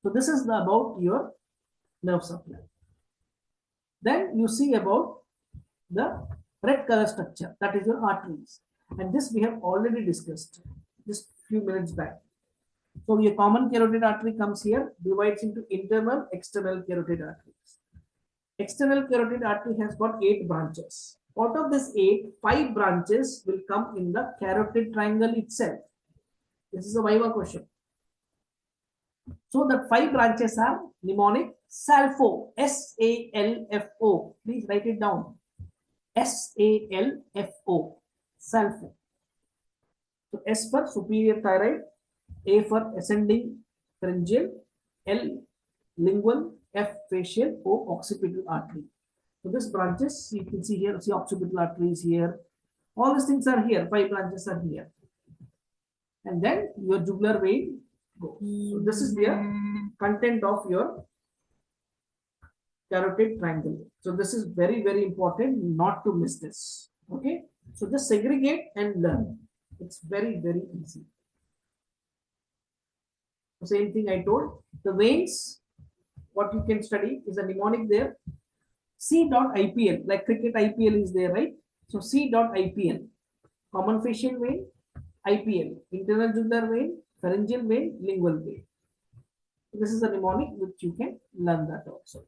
So this is about your nerve supply. Then you see about the red color structure, that is your arteries. And this we have already discussed just few minutes back. So your common carotid artery comes here, divides into internal, external carotid arteries. External carotid artery has got 8 branches. Out of this 8, 5 branches will come in the carotid triangle itself. This is a Viva question. So the 5 branches are mnemonic SALFO, S-A-L-F-O. Please write it down. SALFO, SALFO. So S for superior thyroid, A for ascending pharyngeal, L lingual, F facial, O occipital artery. So this branches, you can see here, see occipital arteries here. All these things are here, 5 branches are here. And then your jugular vein goes. So this is the content of your carotid triangle. So this is very, very important not to miss this. Okay. So just segregate and learn. It's very, very easy. The same thing I told. The veins, what you can study is a mnemonic there. C.IPL, like cricket IPL is there, right? So C.IPL, common facial vein, IPL, internal jugular vein, pharyngeal vein, lingual vein. This is a mnemonic which you can learn that also.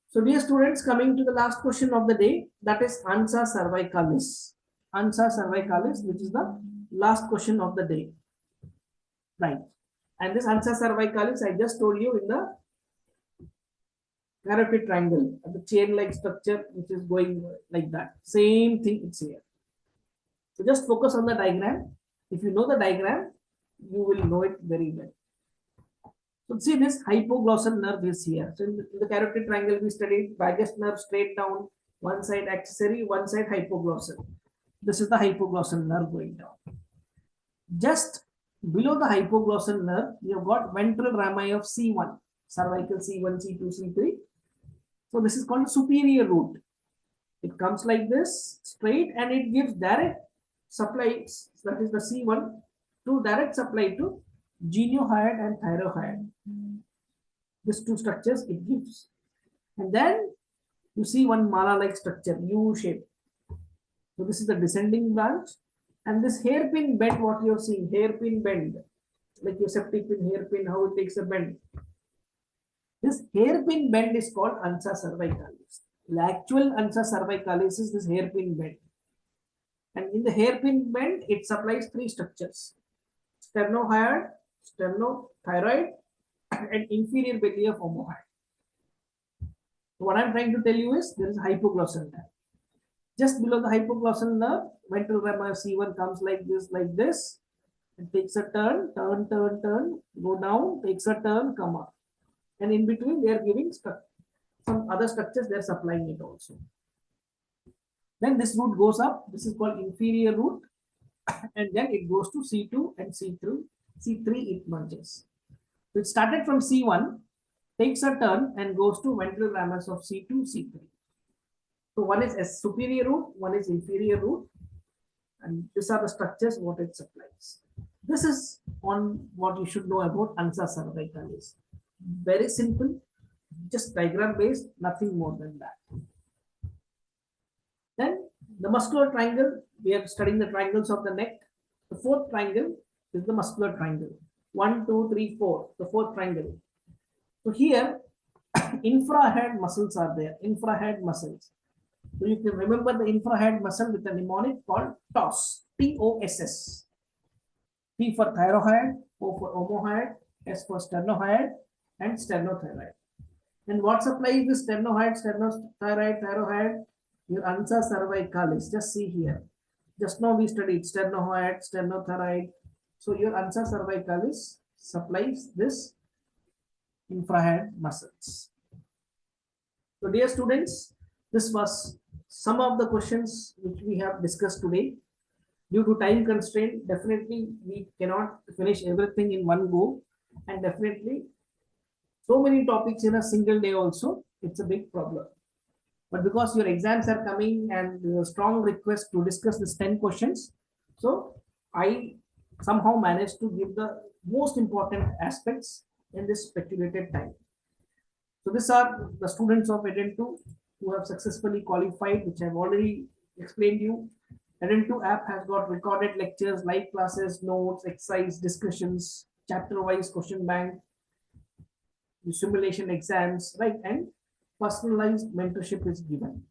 So dear students, coming to the last question of the day, that is ansa cervicalis. Ansa cervicalis, which is the last question of the day. Right. And this ansa cervicalis, I just told you in the carotid triangle, the chain-like structure which is going like that. Same thing it's here. So just focus on the diagram. If you know the diagram, you will know it very well. So see, this hypoglossal nerve is here. So in the carotid triangle, we studied vagus nerve straight down, one side accessory, one side hypoglossal. This is the hypoglossal nerve going down. Just below the hypoglossal nerve, you have got ventral rami of C1, cervical C1, C2, C3. So this is called superior root. It comes like this, straight, and it gives direct supply, that is the C1, to direct supply to geniohyoid and thyrohyoid. These two structures it gives. And then you see one mala-like structure, U shape. So this is the descending branch. And this hairpin bend, what you're seeing, hairpin bend, like your septic pin, hairpin, how it takes a bend. This hairpin bend is called ansa cervicalis. The actual ansa cervicalis is this hairpin bend. And in the hairpin bend, it supplies three structures: sternohyoid, sternothyroid, and inferior belly of omohyoid. So what I'm trying to tell you is there is hypoglossal nerve. Just below the hypoglossal nerve, ventral rami of C1 comes like this. It takes a turn, go down, takes a turn, come up. And in between, they are giving some other structures, they are supplying it also. Then this root goes up. This is called inferior root. And then it goes to C2 and C3. C3 it merges. So it started from C1, takes a turn and goes to ventral ramus of C2, C3. So one is a superior root, one is inferior root. And these are the structures what it supplies. This is on what you should know about ansa cervicalis. Very simple, just diagram based, nothing more than that. Then the muscular triangle, we are studying the triangles of the neck. The fourth triangle is the muscular triangle. 1, 2, 3, 4, the fourth triangle. So here, infrahead muscles are there, infrahead muscles. So you can remember the infrahead muscle with a mnemonic called TOSS, T-O-S-S. T for thyroid, O for omohyoid, S for sternohyoid, and sternothyroid. And what supplies the sternohyoid, sternothyroid, thyroid? Your ansa cervicalis. Just see here. Just now we studied sternohyoid, sternothyroid. So your ansa cervicalis supplies this infrahead muscles. So dear students, this was some of the questions which we have discussed today. Due to time constraint, definitely we cannot finish everything in one go, and definitely so many topics in a single day also, it's a big problem. But because your exams are coming and a strong request to discuss these 10 questions, so I somehow managed to give the most important aspects in this speculated time. So these are the students of Edentu who have successfully qualified, which I've already explained you. Edentu app has got recorded lectures, live classes, notes, exercise, discussions, chapter-wise question bank, simulation exams, right? And personalized mentorship is given.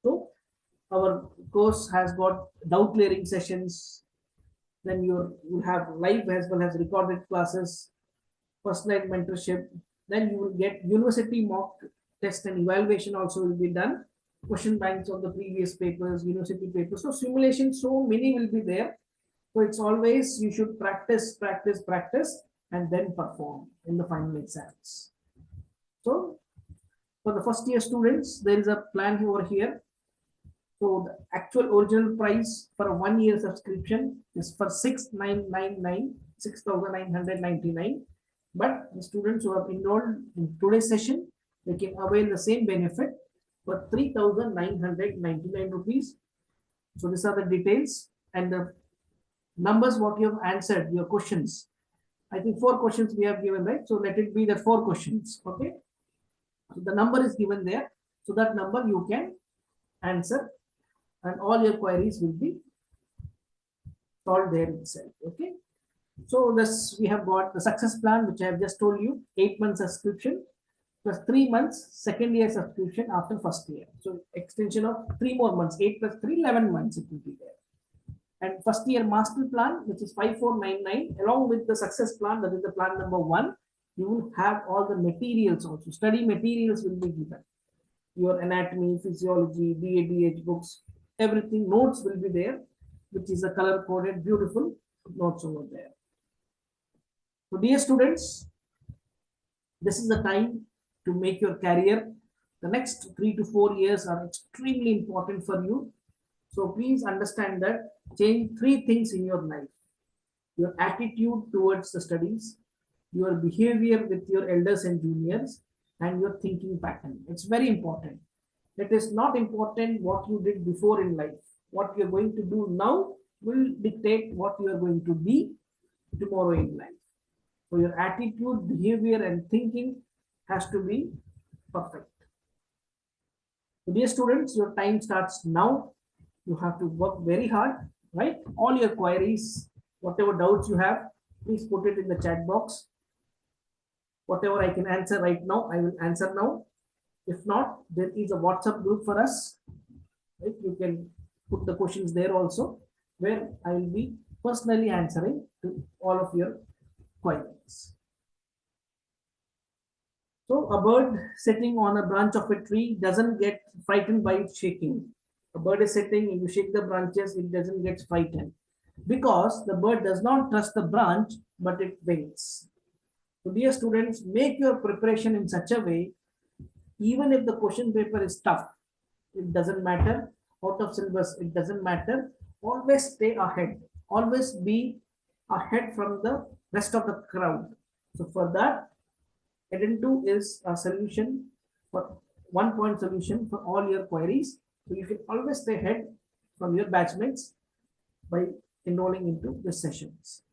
So our course has got doubt clearing sessions. Then you have live as well as recorded classes, personalized mentorship. Then you will get university mock test and evaluation also will be done. Question banks of the previous papers, university papers. So simulation, so many will be there. So it's always you should practice, and then perform in the final exams. So for the first year students, there is a plan over here. So the actual original price for a 1 year subscription is for 6,999. But the students who have enrolled in today's session, they can avail the same benefit for 3,999 rupees. So these are the details and the numbers what you have answered, your questions. I think 4 questions we have given, right? So let it be the 4 questions, okay? So the number is given there. So that number you can answer and all your queries will be solved there itself, okay? So this we have got the success plan, which I have just told you, 8 months subscription plus 3 months second year subscription after first year. So extension of 3 more months, 8 plus 3, 11 months it will be there. And first year master plan, which is 5499, along with the success plan, that is the plan number 1, you will have all the materials also. Study materials will be given. Your anatomy, physiology, BADH books, everything, notes will be there, which is a color coded, beautiful notes over there. So, dear students, this is the time to make your career. The next 3 to 4 years are extremely important for you. So, please understand that change 3 things in your life: your attitude towards the studies, your behavior with your elders and juniors, and your thinking pattern. It's very important. It is not important what you did before in life. What you're going to do now will dictate what you are going to be tomorrow in life. So your attitude, behavior, and thinking has to be perfect. So dear students, your time starts now. You have to work very hard, right? All your queries, whatever doubts you have, please put it in the chat box. Whatever I can answer right now, I will answer now. If not, there is a WhatsApp group for us. Right? You can put the questions there also, where I will be personally answering to all of your queries. So a bird sitting on a branch of a tree doesn't get frightened by its shaking. A bird is sitting, and you shake the branches, it doesn't get frightened, because the bird does not trust the branch, but it waits. So dear students, make your preparation in such a way, even if the question paper is tough, it doesn't matter. Out of syllabus, it doesn't matter. Always stay ahead. Always be ahead from the rest of the crowd. So for that, Edentu is a solution for 1 point solution for all your queries. So you can always stay ahead from your batchmates by enrolling into the sessions.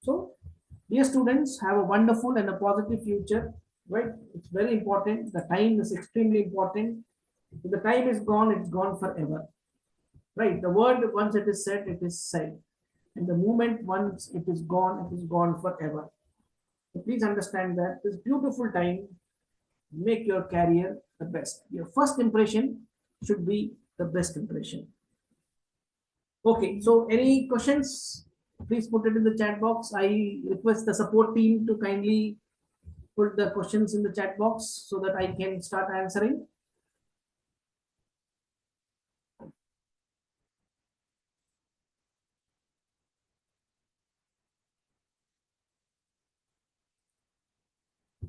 So, dear students, have a wonderful and a positive future. Right? It's very important. The time is extremely important. If the time is gone, it's gone forever. Right? The word, once it is said, it is said. And the moment once it is gone forever. So please understand that this beautiful time, make your career the best. Your first impression should be the best impression. Okay, so any questions? Please put it in the chat box. I request the support team to kindly put the questions in the chat box so that I can start answering.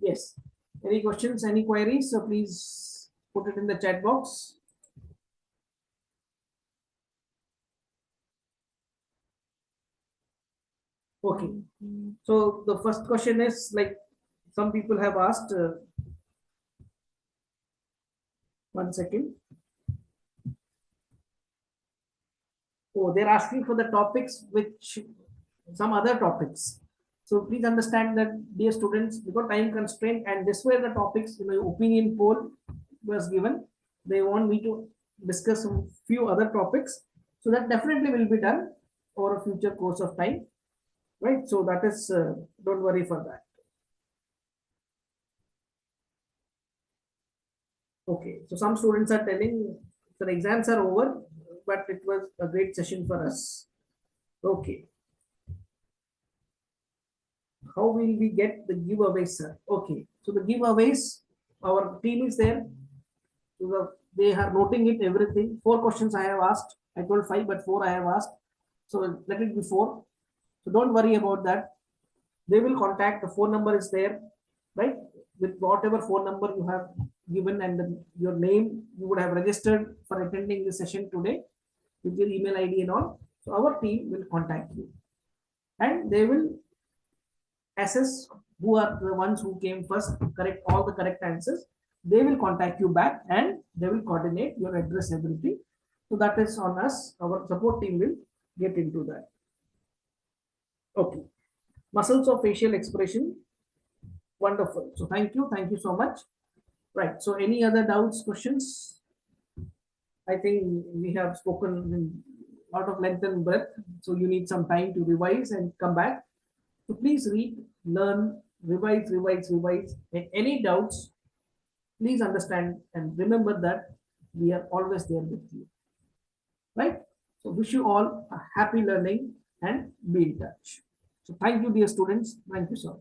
Yes. Any questions, any queries? So please put it in the chat box. Okay. So the first question is, like, some people have asked, 1 second. Oh, they're asking for the topics which some other topics. So please understand that, dear students, because time constraint, and this were the topics in the opinion poll was given. They want me to discuss a few other topics. So that definitely will be done over a future course of time. Right? So that is, don't worry for that. Okay. So some students are telling the exams are over, but it was a great session for us. Okay. How will we get the giveaways, sir? Okay. So the giveaways, our team is there. So they are noting it, everything. 4 questions I have asked. I told 5, but 4 I have asked. So let it be 4. So don't worry about that. They will contact. The phone number is there, right? With whatever phone number you have given and your name, you would have registered for attending the session today with your email ID and all. So our team will contact you, and they will assess who are the ones who came first, correct all the correct answers. They will contact you back, and they will coordinate your address, everything. So that is on us. Our support team will get into that. Okay. Muscles of facial expression. Wonderful. So thank you so much. Right. So any other doubts, questions? I think we have spoken in a lot of length and breadth. So you need some time to revise and come back. So please read, learn, revise, revise, revise. And any doubts, please understand and remember that we are always there with you. Right? So wish you all a happy learning and be in touch. So thank you, dear students. Thank you, sir.